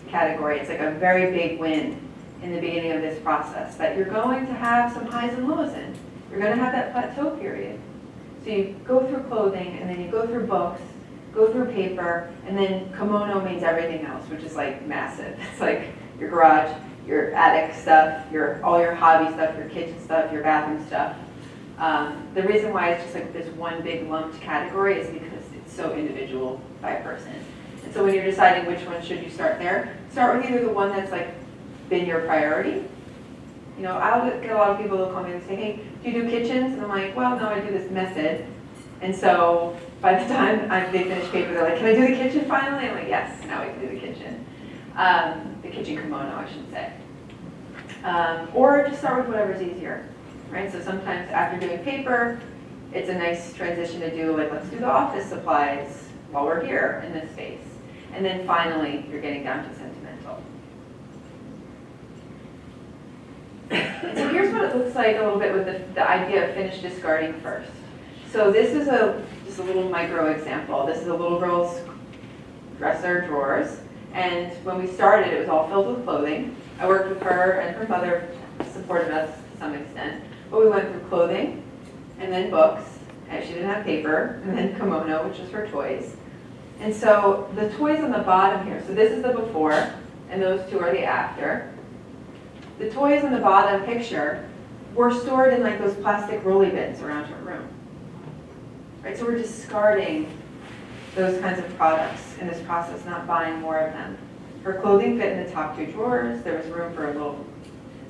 [SPEAKER 2] category. It's like a very big win in the beginning of this process, that you're going to have some highs and lows in. You're going to have that plateau period. So you go through clothing, and then you go through books, go through paper, and then kimono means everything else, which is massive. It's like your garage, your attic stuff, all your hobby stuff, your kitchen stuff, your bathroom stuff. The reason why it's just this one big lumped category is because it's so individual by person. And so when you're deciding which one should you start there, start with either the one that's been your priority. I'll get a lot of people who call me and say, hey, do you do kitchens? And I'm like, well, no, I do this method. And so by the time they finish paper, they're like, can I do the kitchen finally? I'm like, yes, now we can do the kitchen. The kitchen kimono, I should say. Or just start with whatever's easier, right? So sometimes after doing paper, it's a nice transition to do, let's do the office supplies while we're here in this space. And then finally, you're getting down to sentimental. So here's what it looks like a little bit with the idea of finished discarding first. So this is just a little micro example. This is a little girl's dresser drawers. And when we started, it was all filled with clothing. I worked with her, and her mother supported us to some extent. But we went through clothing, and then books, and she didn't have paper, and then kimono, which is her toys. And so the toys on the bottom here, so this is the before, and those two are the after. The toys in the bottom picture were stored in those plastic rolly bins around her room. Right, so we're discarding those kinds of products in this process, not buying more of them. Her clothing fit in the top 2 drawers. There was room for a little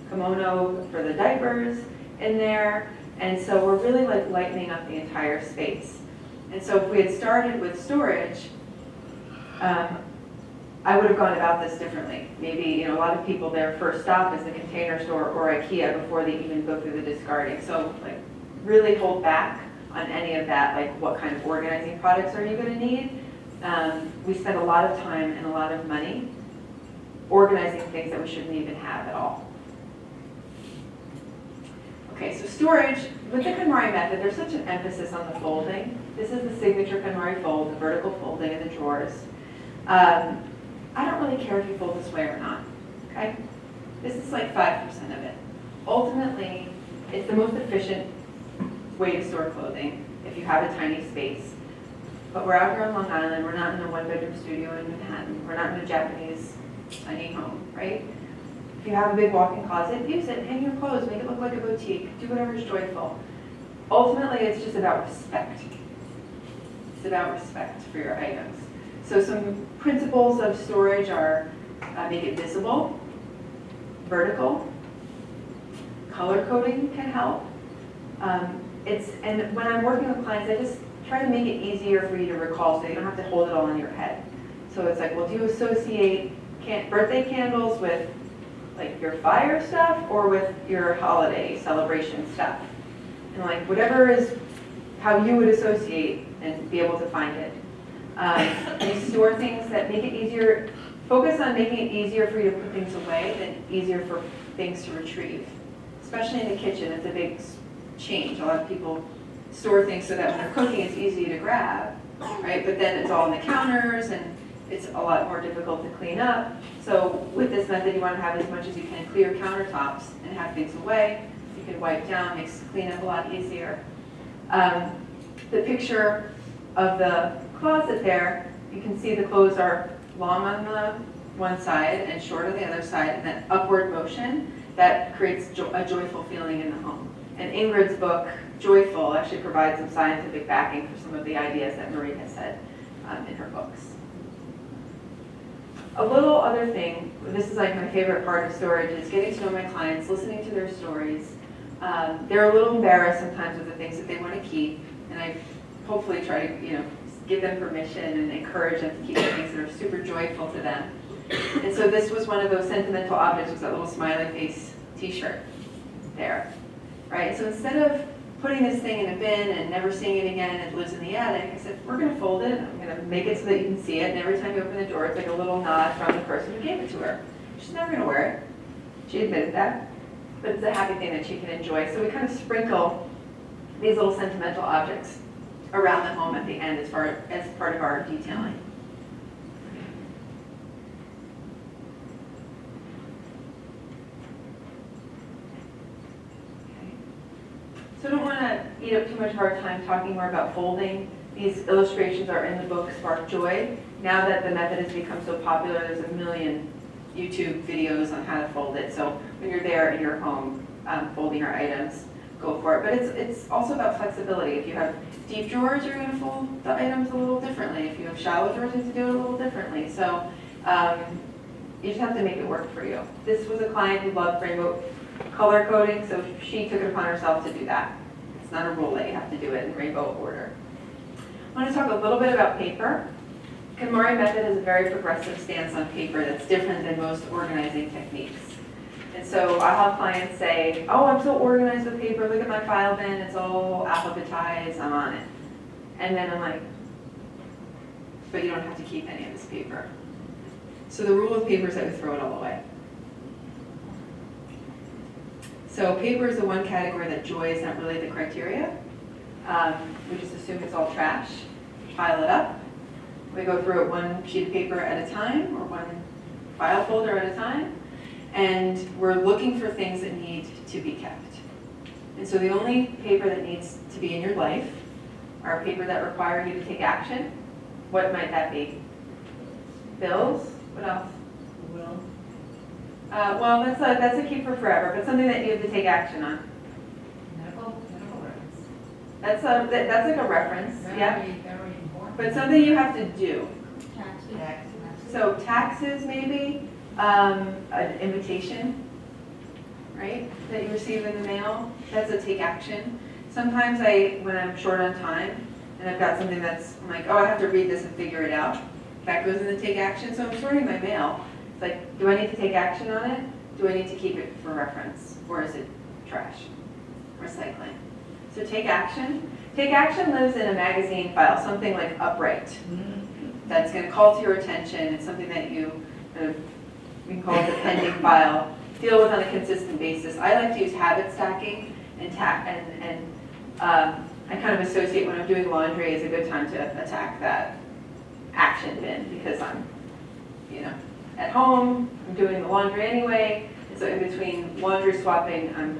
[SPEAKER 2] kimono for the diapers in there. And so we're really lightening up the entire space. And so if we had started with storage, I would have gone about this differently. Maybe, a lot of people, their first stop is the Container Store or IKEA before they even go through the discarding. So really hold back on any of that, what kind of organizing products are you going to need. We spend a lot of time and a lot of money organizing things that we shouldn't even have at all. Okay, so storage, with the KonMari method, there's such an emphasis on the folding. This is the signature KonMari fold, the vertical folding in the drawers. I don't really care if you fold this way or not, okay? This is 5% of it. Ultimately, it's the most efficient way to store clothing if you have a tiny space. But we're out here on Long Island, we're not in a 1-bedroom studio in Manhattan, we're not in a Japanese tiny home, right? If you have a big walk-in closet, use it, hang your clothes, make it look like a boutique, do whatever's joyful. Ultimately, it's just about respect. It's about respect for your items. So some principles of storage are make it visible, vertical. Color coding can help. And when I'm working with clients, I just try to make it easier for you to recall so you don't have to hold it all in your head. So it's like, well, do you associate birthday candles with like your fire stuff or with your holiday celebration stuff? And like whatever is how you would associate and be able to find it. You store things that make it easier. Focus on making it easier for you to put things away than easier for things to retrieve. Especially in the kitchen, it's a big change. A lot of people store things so that when they're cooking, it's easy to grab, right? But then it's all on the counters and it's a lot more difficult to clean up. So with this method, you want to have as much as you can clear countertops and have things away. You can wipe down, makes cleanup a lot easier. The picture of the closet there, you can see the clothes are long on the one side and short on the other side, and that upward motion that creates a joyful feeling in the home. And Ingrid's book, Joyful, actually provides some scientific backing for some of the ideas that Marie has said in her books. A little other thing, this is like my favorite part of storage, is getting to know my clients, listening to their stories. They're a little embarrassed sometimes with the things that they want to keep, and I hopefully try to, give them permission and encourage them to keep the things that are super joyful to them. And so this was one of those sentimental objects, was that little smiley face t-shirt there, right? So instead of putting this thing in a bin and never seeing it again and it lives in the attic, I said, we're gonna fold it, I'm gonna make it so that you can see it, and every time you open the door, it's like a little nod from the person who gave it to her. She's never gonna wear it. She admitted that, but it's a happy thing that she can enjoy. So we kind of sprinkle these little sentimental objects around the home at the end as part of our detailing. So I don't want to eat up too much of our time talking more about folding. These illustrations are in the book Spark Joy. Now that the method has become so popular, there's a million YouTube videos on how to fold it. So when you're there in your home folding your items, go for it. But it's also about flexibility. If you have deep drawers, you're going to fold the items a little differently. If you have shallow drawers, you have to do it a little differently. So you just have to make it work for you. This was a client who loved rainbow color coding, so she took it upon herself to do that. It's not a rule that you have to do it in rainbow order. I want to talk a little bit about paper. KonMari method is a very progressive stance on paper that's different than most organizing techniques. And so I'll have clients say, oh, I'm so organized with paper, look at my file bin, it's all alphabetized, I'm on it. And then I'm like, but you don't have to keep any of this paper. So the rule of paper is that we throw it all away. So paper is the one category that joy is not really the criteria. We just assume it's all trash, pile it up. We go through it one sheet of paper at a time or one file folder at a time. And we're looking for things that need to be kept. And so the only paper that needs to be in your life are paper that require you to take action. What might that be? Bills? What else?
[SPEAKER 3] Will.
[SPEAKER 2] Well, that's a keep for forever, but something that you have to take action on.
[SPEAKER 3] Medical records.
[SPEAKER 2] That's like a reference, yeah.
[SPEAKER 3] Very important.
[SPEAKER 2] But something you have to do.
[SPEAKER 3] Taxes.
[SPEAKER 2] So taxes maybe, an invitation, right, that you receive in the mail, that's a take action. Sometimes when I'm short on time and I've got something I'm like, oh, I have to read this and figure it out, that goes in the take action. So I'm sorting my mail. It's like, do I need to take action on it? Do I need to keep it for reference? Or is it trash? Recycling. So take action. Take action lives in a magazine file, something like Upright. That's going to call to your attention. It's something that we can call it the pending file. Deal with on a consistent basis. I like to use habit stacking and I kind of associate when I'm doing laundry as a good time to attack that action bin because I'm, at home. I'm doing the laundry anyway, and so in between laundry swapping, I'm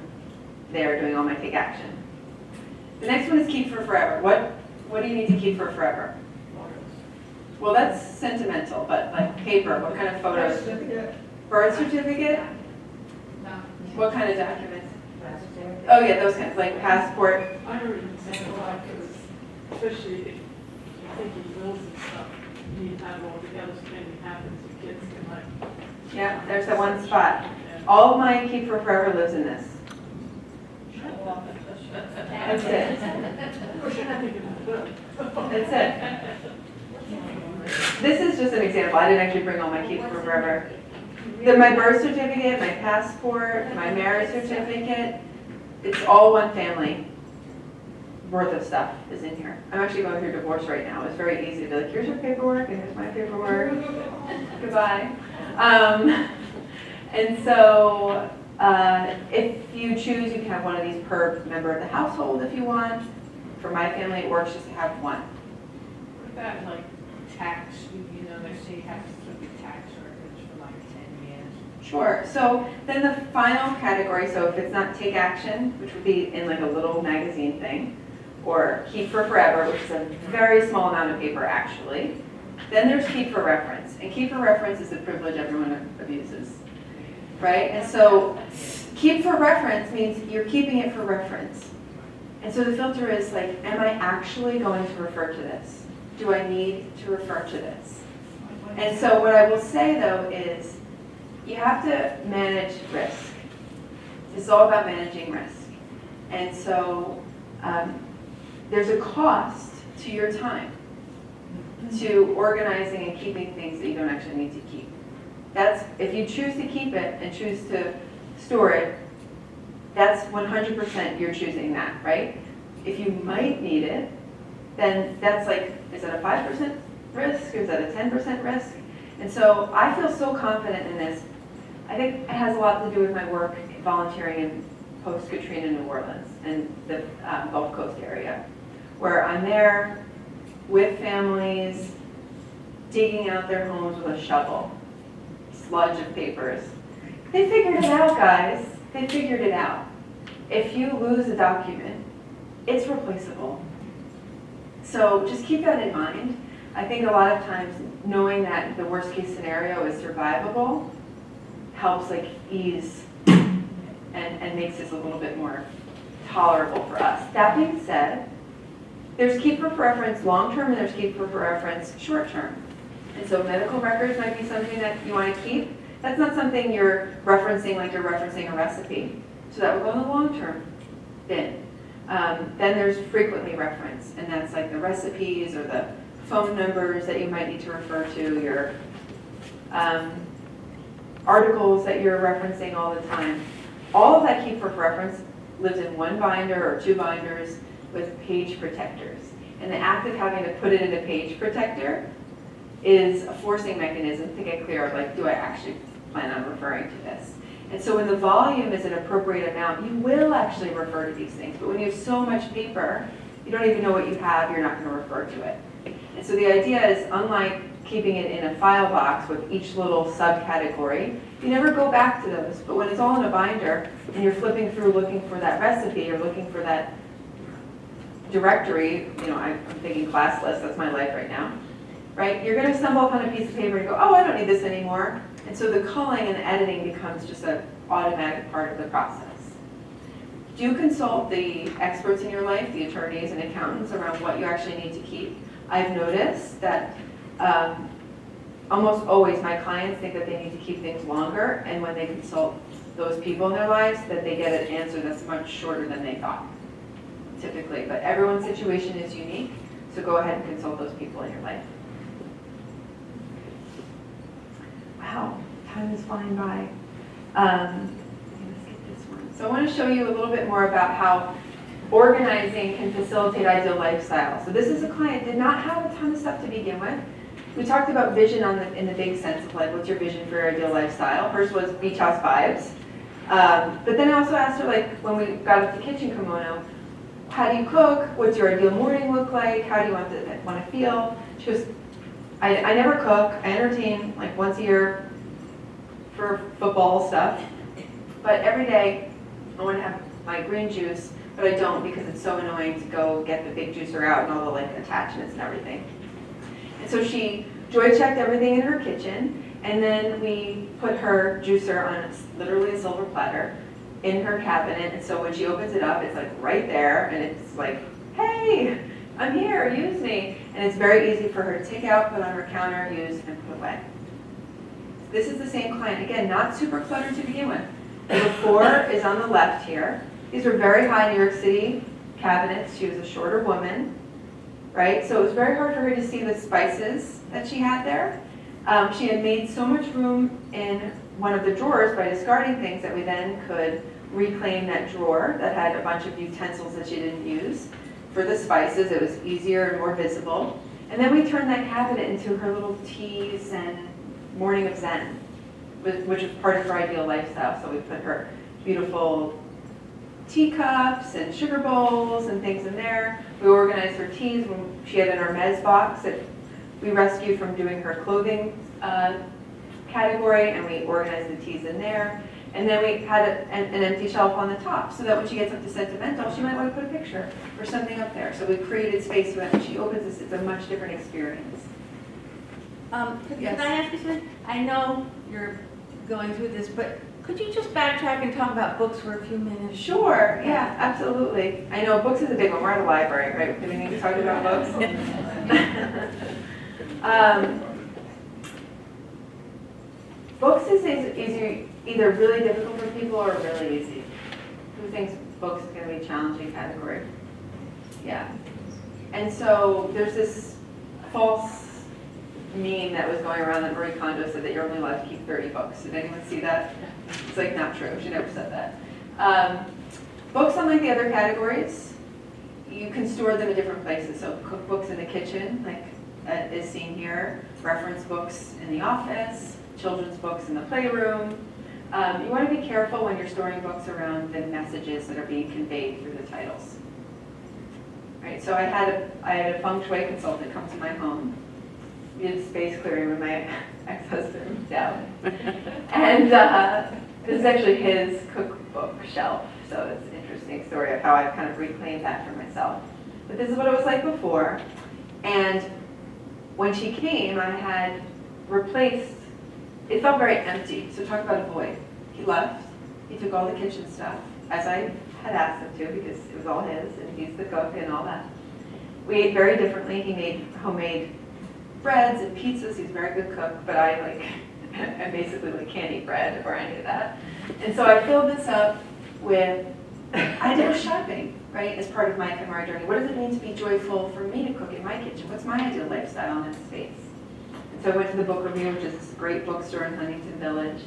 [SPEAKER 2] there doing all my take action. The next one is keep for forever. What do you need to keep for forever? Well, that's sentimental, but like paper, what kind of photos? Birth certificate? What kind of documents? Oh yeah, those kinds, like passport.
[SPEAKER 6] I don't even think a lot, because especially if you're thinking wills and stuff, you need to have it all together so anything happens, your kids can
[SPEAKER 2] Yeah, there's that one spot.
[SPEAKER 6] Yeah.
[SPEAKER 2] All of my Keep for Forever lives in this. That's it. That's it. This is just an example. I didn't actually bring all my Keep for Forever. My birth certificate, my passport, my marriage certificate, it's all one family worth of stuff is in here. I'm actually going through divorce right now. It's very easy to be like, here's your paperwork and here's my paperwork. Goodbye. And so if you choose, you can have one of these per member of the household if you want. For my family, it works just to have one.
[SPEAKER 3] What about like tax, they say you have to keep your tax records for like 10 years.
[SPEAKER 2] Sure. So then the final category, so if it's not take action, which would be in like a little magazine thing, or keep for forever, which is a very small amount of paper actually. Then there's keep for reference. And keep for reference is a privilege everyone abuses, right? And so keep for reference means you're keeping it for reference. And so the filter is like, am I actually going to refer to this? Do I need to refer to this? And so what I will say though is you have to manage risk. This is all about managing risk. And so there's a cost to your time to organizing and keeping things that you don't actually need to keep. That's, if you choose to keep it and choose to store it, that's 100% you're choosing that, right? If you might need it, then that's like, is that a 5% risk or is that a 10% risk? And so I feel so confident in this. I think it has a lot to do with my work volunteering in post-Katrina New Orleans and the Gulf Coast area, where I'm there with families, digging out their homes with a shovel, sludge of papers. They figured it out, guys. They figured it out. If you lose a document, it's replaceable. So just keep that in mind. I think a lot of times knowing that the worst case scenario is survivable helps like ease and makes this a little bit more tolerable for us. That being said, there's keep for reference long-term and there's keep for reference short-term. And so medical records might be something that you want to keep. That's not something you're referencing like you're referencing a recipe. So that would go in the long-term bin. Then there's frequently referenced, and that's like the recipes or the phone numbers that you might need to refer to, your articles that you're referencing all the time. All of that keep for reference lives in one binder or two binders with page protectors. And the act of having to put it in a page protector is a forcing mechanism to get clear of like, do I actually plan on referring to this? And so when the volume is an appropriate amount, you will actually refer to these things. But when you have so much paper, you don't even know what you have, you're not going to refer to it. And so the idea is, unlike keeping it in a file box with each little subcategory, you never go back to those. But when it's all in a binder and you're flipping through looking for that recipe or looking for that directory, I'm thinking class list, that's my life right now, right? You're going to stumble upon a piece of paper and go, oh, I don't need this anymore. And so the culling and the editing becomes just an automatic part of the process. Do consult the experts in your life, the attorneys and accountants, around what you actually need to keep. I've noticed that almost always my clients think that they need to keep things longer, and when they consult those people in their lives, that they get an answer that's much shorter than they thought, typically. But everyone's situation is unique, so go ahead and consult those people in your life. Wow, time is flying by. Let's get this one. So I want to show you a little bit more about how organizing can facilitate ideal lifestyle. So this is a client did not have a ton of stuff to begin with. We talked about vision in the big sense of like, what's your vision for your ideal lifestyle? Hers was beach house vibes. But then I also asked her, like, when we got up the kitchen kimono, how do you cook? What's your ideal morning look like? How do you want to feel? She goes, I never cook. I entertain like once a year for football stuff. But every day I want to have my green juice, but I don't because it's so annoying to go get the big juicer out and all the like attachments and everything. And so she joy checked everything in her kitchen, and then we put her juicer on literally a silver platter in her cabinet. And so when she opens it up, it's like right there, and it's like, hey, I'm here, use me. And it's very easy for her to take out, put on her counter, use, and put away. It's this is the same client, again, not super cluttered to begin with. The before is on the left here. These are very high New York City cabinets. She was a shorter woman, right? So it was very hard for her to see the spices that she had there. She had made so much room in one of the drawers by discarding things that we then could reclaim that drawer that had a bunch of utensils that she didn't use. For the spices, it was easier and more visible. And then we turned that cabinet into her little teas and morning of Zen, which was part of her ideal lifestyle. So we put her beautiful teacups and sugar bowls and things in there. We organized her teas when she had an Hermes box that we rescued from doing her clothing category, and we organized the teas in there. And then we had an empty shelf on the top, so that when she gets up to sentimental, she might want to put a picture or something up there. So we created space so that when she opens this, it's a much different experience.
[SPEAKER 1] Can I ask you something? I know you're going through this, but could you just backtrack and talk about books for a few minutes?
[SPEAKER 2] Sure, yeah, absolutely. I know books is a big one. We're at a library, right? Do we need to talk about books? Books is either really difficult for people or really easy. Who thinks books is going to be a challenging category? Yeah. And so there's this false meme that was going around that Marie Kondo said that you're only allowed to keep 30 books. Did anyone see that? It's like not true. She never said that. Books, unlike the other categories, you can store them in different places. So cookbooks in the kitchen, like is seen here, reference books in the office, children's books in the playroom. You want to be careful when you're storing books around the messages that are being conveyed through the titles. Right, so I had a feng shui consultant come to my home. We did space clearing when my ex-husband moved out. And this is actually his cookbook shelf, so it's an interesting story of how I've kind of reclaimed that for myself. But this is what it was like before. And when she came, I had replaced, it felt very empty, so talk about a void. He left, he took all the kitchen stuff, as I had asked him to, because it was all his, and he's the cook and all that. We ate very differently. He made homemade breads and pizzas. He's a very good cook, but I basically can't eat bread or any of that. And so I filled this up with, I did shopping, right, as part of my KonMari journey. What does it mean to be joyful for me to cook in my kitchen? What's my ideal lifestyle in that space? And so I went to the Book Review, which is this great bookstore in Huntington Village,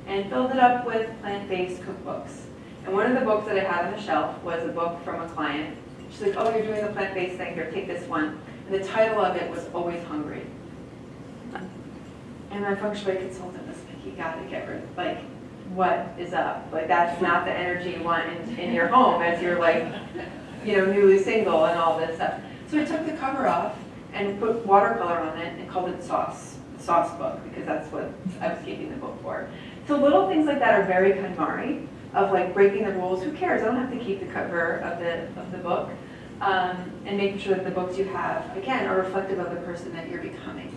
[SPEAKER 2] and filled it up with plant-based cookbooks. And one of the books that I had on the shelf was a book from a client. She's like, oh, you're doing the plant-based thing, here, take this one. And the title of it was Always Hungry. And my feng shui consultant was like, you gotta get rid of, like, what is up? Like, that's not the energy you want in your home as you're like, newly single and all this stuff. So I took the cover off and put watercolor on it and called it the sauce book, because that's what I was keeping the book for. So little things like that are very KonMari, of like breaking the rules. Who cares? I don't have to keep the cover of the book. And making sure that the books you have, again, are reflective of the person that you're becoming.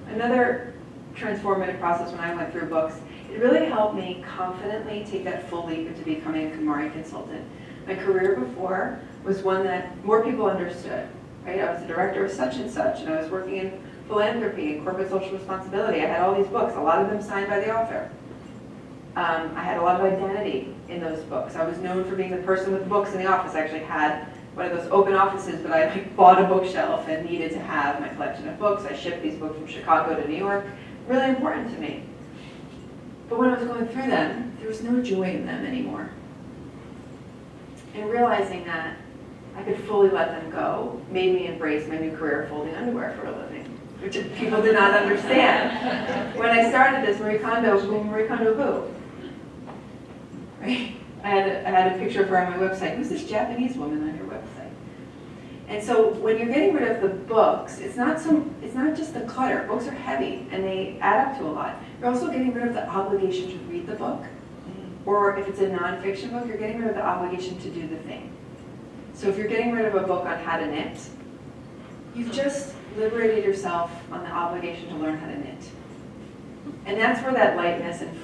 [SPEAKER 2] Another transformative process when I went through books, it really helped me confidently take that full leap into becoming a KonMari consultant. My career before was one that more people understood, right? I was the director of such and such, and I was working in philanthropy and corporate social responsibility. I had all these books, a lot of them signed by the author. I had a lot of identity in those books. I was known for being the person with books in the office. I actually had one of those open offices, but I bought a bookshelf and needed to have my collection of books. I shipped these books from Chicago to New York. Really important to me. But when I was going through them, there was no joy in them anymore. And realizing that I could fully let them go made me embrace my new career of folding underwear for a living, which people did not understand. When I started this, Marie Kondo who? Right? I had a picture of her on my website. Who's this Japanese woman on your website? And so when you're getting rid of the books, it's not just the clutter. Books are heavy and they add up to a lot. You're also getting rid of the obligation to read the book. Or if it's a nonfiction book, you're getting rid of the obligation to do the thing. So if you're getting rid of a book on how to knit, you've just liberated yourself on the obligation to learn how to knit. And that's where that lightness and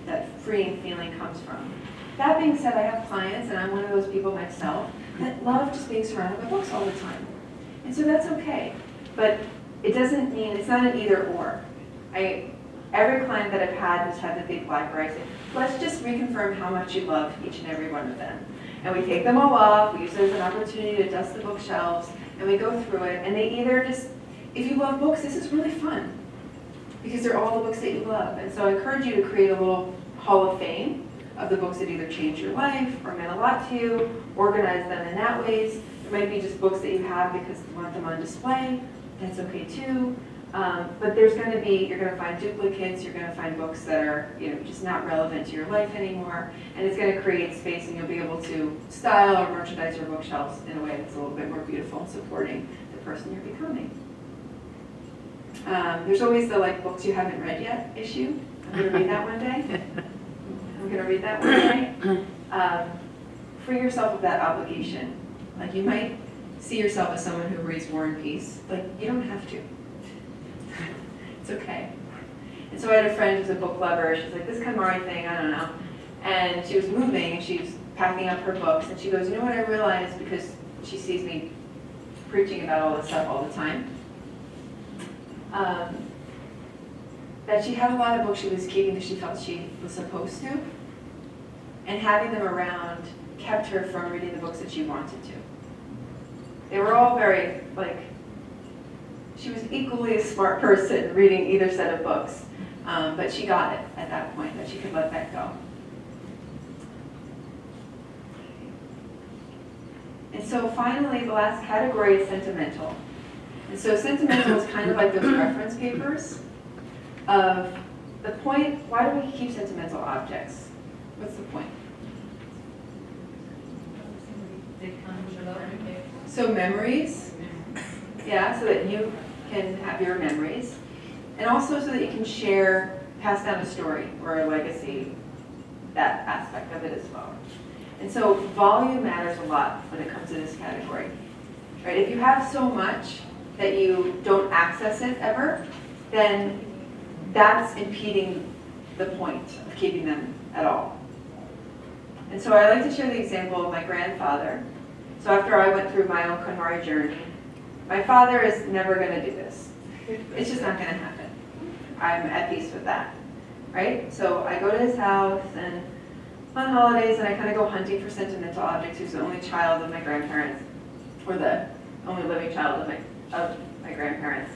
[SPEAKER 2] that freeing feeling comes from. That being said, I have clients, and I'm one of those people myself, that love just being surrounded by books all the time. And so that's okay. But it doesn't mean, it's not an either or. I every client that I've had who's had the big library, I say, let's just reconfirm how much you love each and every one of them. And we take them all off, we use it as an opportunity to dust the bookshelves, and we go through it, and they either just, if you love books, this is really fun, because they're all the books that you love. And so I encourage you to create a little hall of fame of the books that either changed your life or meant a lot to you, organize them in that ways. There might be just books that you have because you want them on display, that's okay too. But there's going to be, you're going to find duplicates, you're going to find books that are, just not relevant to your life anymore, and it's going to create space, and you'll be able to style or merchandise your bookshelves in a way that's a little bit more beautiful and supporting the person you're becoming. There's always the books you haven't read yet issue. I'm going to read that one day. I'm going to read that one day. Free yourself of that obligation. You might see yourself as someone who reads War and Peace. You don't have to. It's okay. And so I had a friend who's a book lover. She's like, this KonMari thing, I don't know. And she was moving, and she was packing up her books, and she goes, you know what I realized, because she sees me preaching about all this stuff all the time, that she had a lot of books she was keeping because she felt she was supposed to, and having them around kept her from reading the books that she wanted to. They were all very, she was equally a smart person reading either set of books, but she got it at that point, that she could let that go. And so finally, the last category is sentimental. And so sentimental is kind of like those reference papers of the point, why do we keep sentimental objects? What's the point? So memories, yeah, so that you can have your memories, and also so that you can share, pass down a story or a legacy, that aspect of it as well. And so volume matters a lot when it comes to this category, right? If you have so much that you don't access it ever, then that's impeding the point of keeping them at all. And so I like to share the example of my grandfather. So after I went through my own KonMari journey, my father is never going to do this. It's just not going to happen. I'm at peace with that, right? So I go to his house and on holidays, and I kind of go hunting for sentimental objects. He was the only child of my grandparents, or the only living child of my grandparents.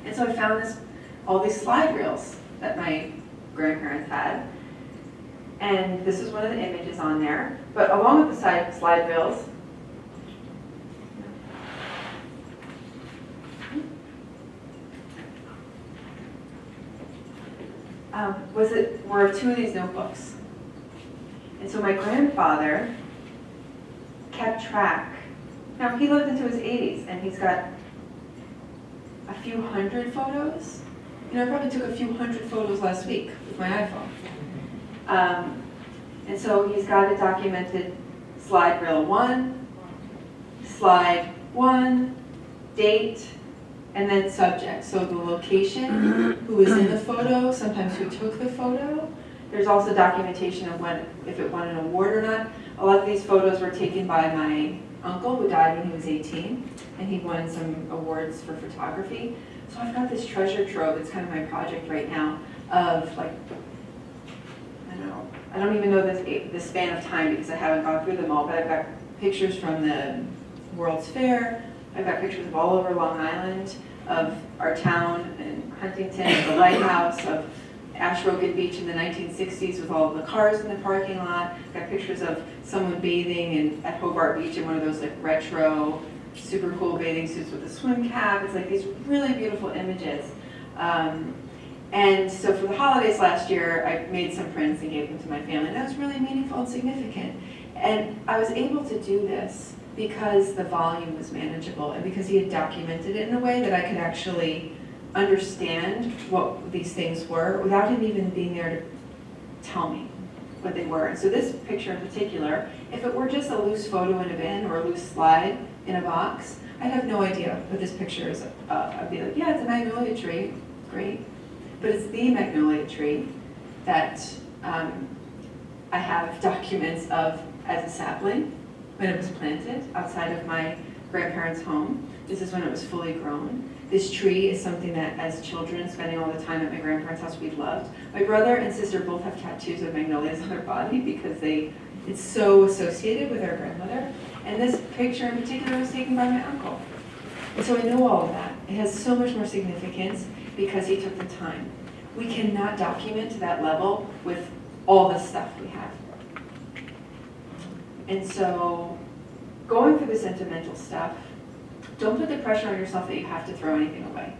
[SPEAKER 2] And so I found all these slide reels that my grandparents had. And this is one of the images on there. But along with the slide reels, were two of these notebooks. And so my grandfather kept track. Now, he lived into his 80s, and he's got a few hundred photos. I probably took a few hundred photos last week with my iPhone. And so he's got a documented slide reel 1, slide 1, date, and then subject. So the location, who was in the photo, sometimes who took the photo. There's also documentation of if it won an award or not. A lot of these photos were taken by my uncle, who died when he was 18, and he won some awards for photography. So I've got this treasure trove. It's kind of my project right now of I don't even know the span of time because I haven't gone through them all, but I've got pictures from the World's Fair. I've got pictures of all over Long Island, of our town in Huntington, of the lighthouse, of Ashrogan Beach in the 1960s with all the cars in the parking lot. I've got pictures of someone bathing at Hobart Beach in one of those retro, super cool bathing suits with a swim cap. It's these really beautiful images. And so for the holidays last year, I made some prints and gave them to my family. That was really meaningful and significant. And I was able to do this because the volume was manageable and because he had documented it in a way that I could actually understand what these things were without him even being there to tell me what they were. And so this picture in particular, if it were just a loose photo in a bin or a loose slide in a box, I'd have no idea what this picture is. I'd be like, yeah, it's a magnolia tree, great. But it's the magnolia tree that I have documents of as a sapling when it was planted outside of my grandparents' home. This is when it was fully grown. This tree is something that as children, spending all the time at my grandparents' house, we loved. My brother and sister both have tattoos of magnolias on their body because it's so associated with our grandmother. And this picture in particular was taken by my uncle. And so I know all of that. It has so much more significance because he took the time. We cannot document to that level with all the stuff we have. And so going through the sentimental stuff, don't put the pressure on yourself that you have to throw anything away.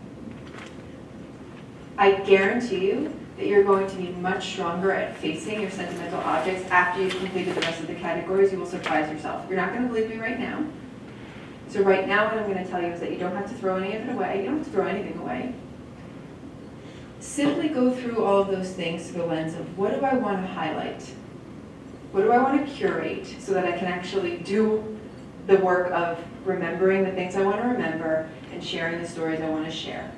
[SPEAKER 2] I guarantee you that you're going to be much stronger at facing your sentimental objects after you've completed the rest of the categories. You will surprise yourself. You're not going to believe me right now. So right now what I'm going to tell you is that you don't have to throw any of it away. You don't have to throw anything away. Simply go through all of those things through the lens of what do I want to highlight? What do I want to curate so that I can actually do the work of remembering the things I want to remember and sharing the stories I want to share.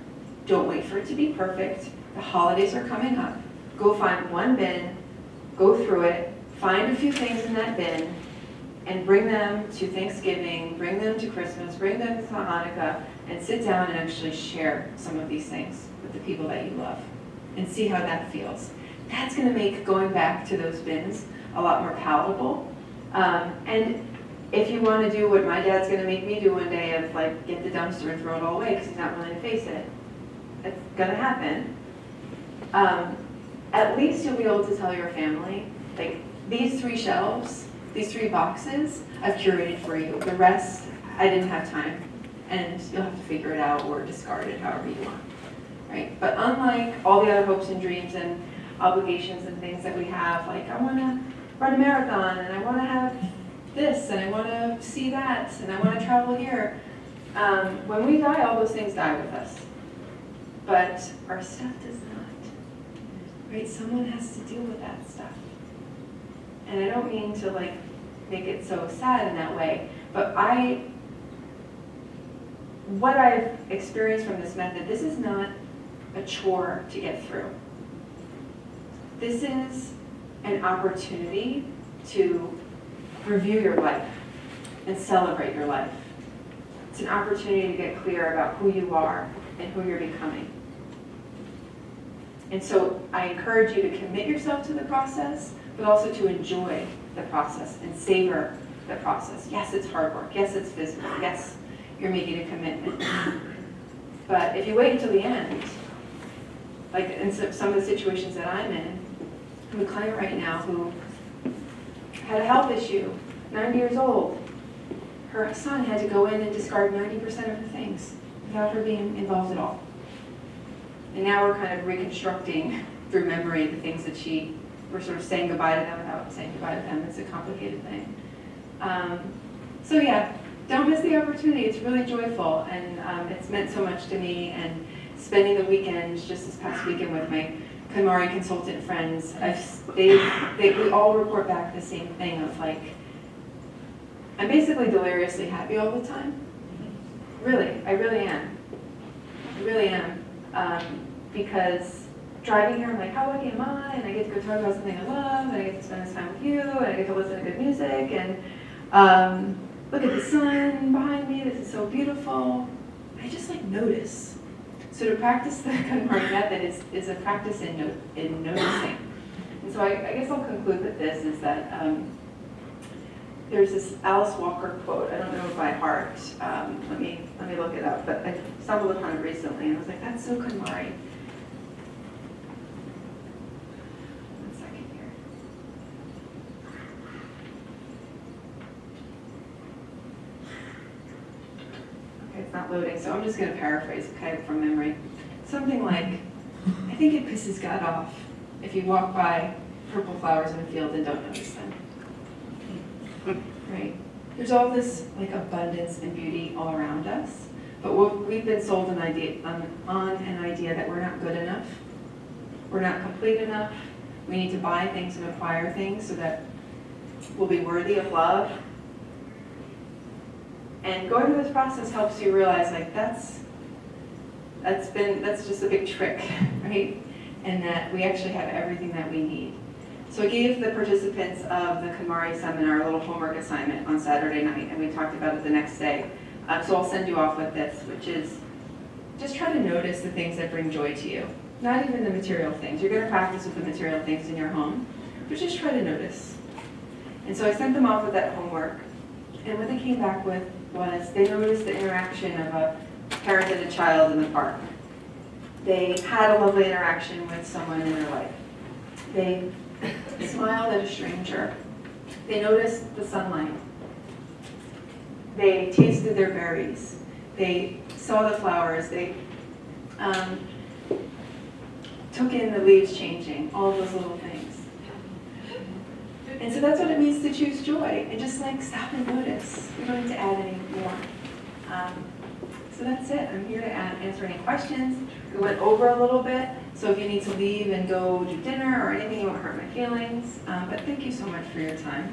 [SPEAKER 2] Don't wait for it to be perfect. The holidays are coming up. Go find one bin, go through it, find a few things in that bin, and bring them to Thanksgiving, bring them to Christmas, bring them to Hanukkah, and sit down and actually share some of these things with the people that you love and see how that feels. That's going to make going back to those bins a lot more palatable. And if you want to do what my dad's going to make me do one day of like get the dumpster and throw it all away because he's not willing to face it, it's going to happen. At least you'll be able to tell your family, like these 3 shelves, these 3 boxes I've curated for you. The rest, I didn't have time. And you'll have to figure it out or discard it however you want. Right? But unlike all the other hopes and dreams and obligations and things that we have, like I want to run a marathon and I want to have this and I want to see that and I want to travel here. When we die, all those things die with us. But our stuff does not. Right? Someone has to deal with that stuff. And I don't mean to like make it so sad in that way, but what I've experienced from this method, this is not a chore to get through. This is an opportunity to review your life and celebrate your life. It's an opportunity to get clear about who you are and who you're becoming. And so I encourage you to commit yourself to the process, but also to enjoy the process and savor the process. Yes, it's hard work. Yes, it's physical. Yes, you're making a commitment. But if you wait until the end, like in some of the situations that I'm in, I have a client right now who had a health issue, 90 years old. Her son had to go in and discard 90% of the things without her being involved at all. And now we're kind of reconstructing through memory the things that we're sort of saying goodbye to them without saying goodbye to them. It's a complicated thing. So yeah, don't miss the opportunity. It's really joyful, and it's meant so much to me. And spending the weekend, just this past weekend with my KonMari consultant friends, we all report back the same thing of like, I'm basically deliriously happy all the time. Really, I really am. I really am. Because driving here, I'm like, how lucky am I? And I get to go talk about something I love, and I get to spend this time with you, and I get to listen to good music, and look at the sun behind me. This is so beautiful. I just like notice. So to practice the KonMari method is a practice in noticing. And so I guess I'll conclude with this, is that there's this Alice Walker quote. I don't know it by heart. Let me look it up. But I stumbled upon it recently, and I was like, that's so KonMari. One second here. Okay, it's not loading, so I'm just going to paraphrase kind of from memory. Something like, I think it pisses God off if you walk by purple flowers in a field and don't notice them. Right? There's all this like abundance and beauty all around us, but we've been sold an idea that we're not good enough, we're not complete enough. We need to buy things and acquire things so that we'll be worthy of love. And going through this process helps you realize like that's just a big trick, right? And that we actually have everything that we need. So I gave the participants of the KonMari seminar a little homework assignment on Saturday night, and we talked about it the next day. So I'll send you off with this, which is
[SPEAKER 7] just try to notice the things that bring joy to you. Not even the material things. You're going to practice with the material things in your home, but just try to notice. And so I sent them off with that homework. And what they came back with was they noticed the interaction of a parent and a child in the park. They had a lovely interaction with someone in their life. They smiled at a stranger. They noticed the sunlight. They tasted their berries. They saw the flowers. They took in the leaves changing, all of those little things. And so that's what it means to choose joy, and just like stop and notice. We don't need to add any more. So that's it. I'm here to answer any questions. We went over a little bit, so if you need to leave and go do dinner or anything, it won't hurt my feelings. But thank you so much for your time.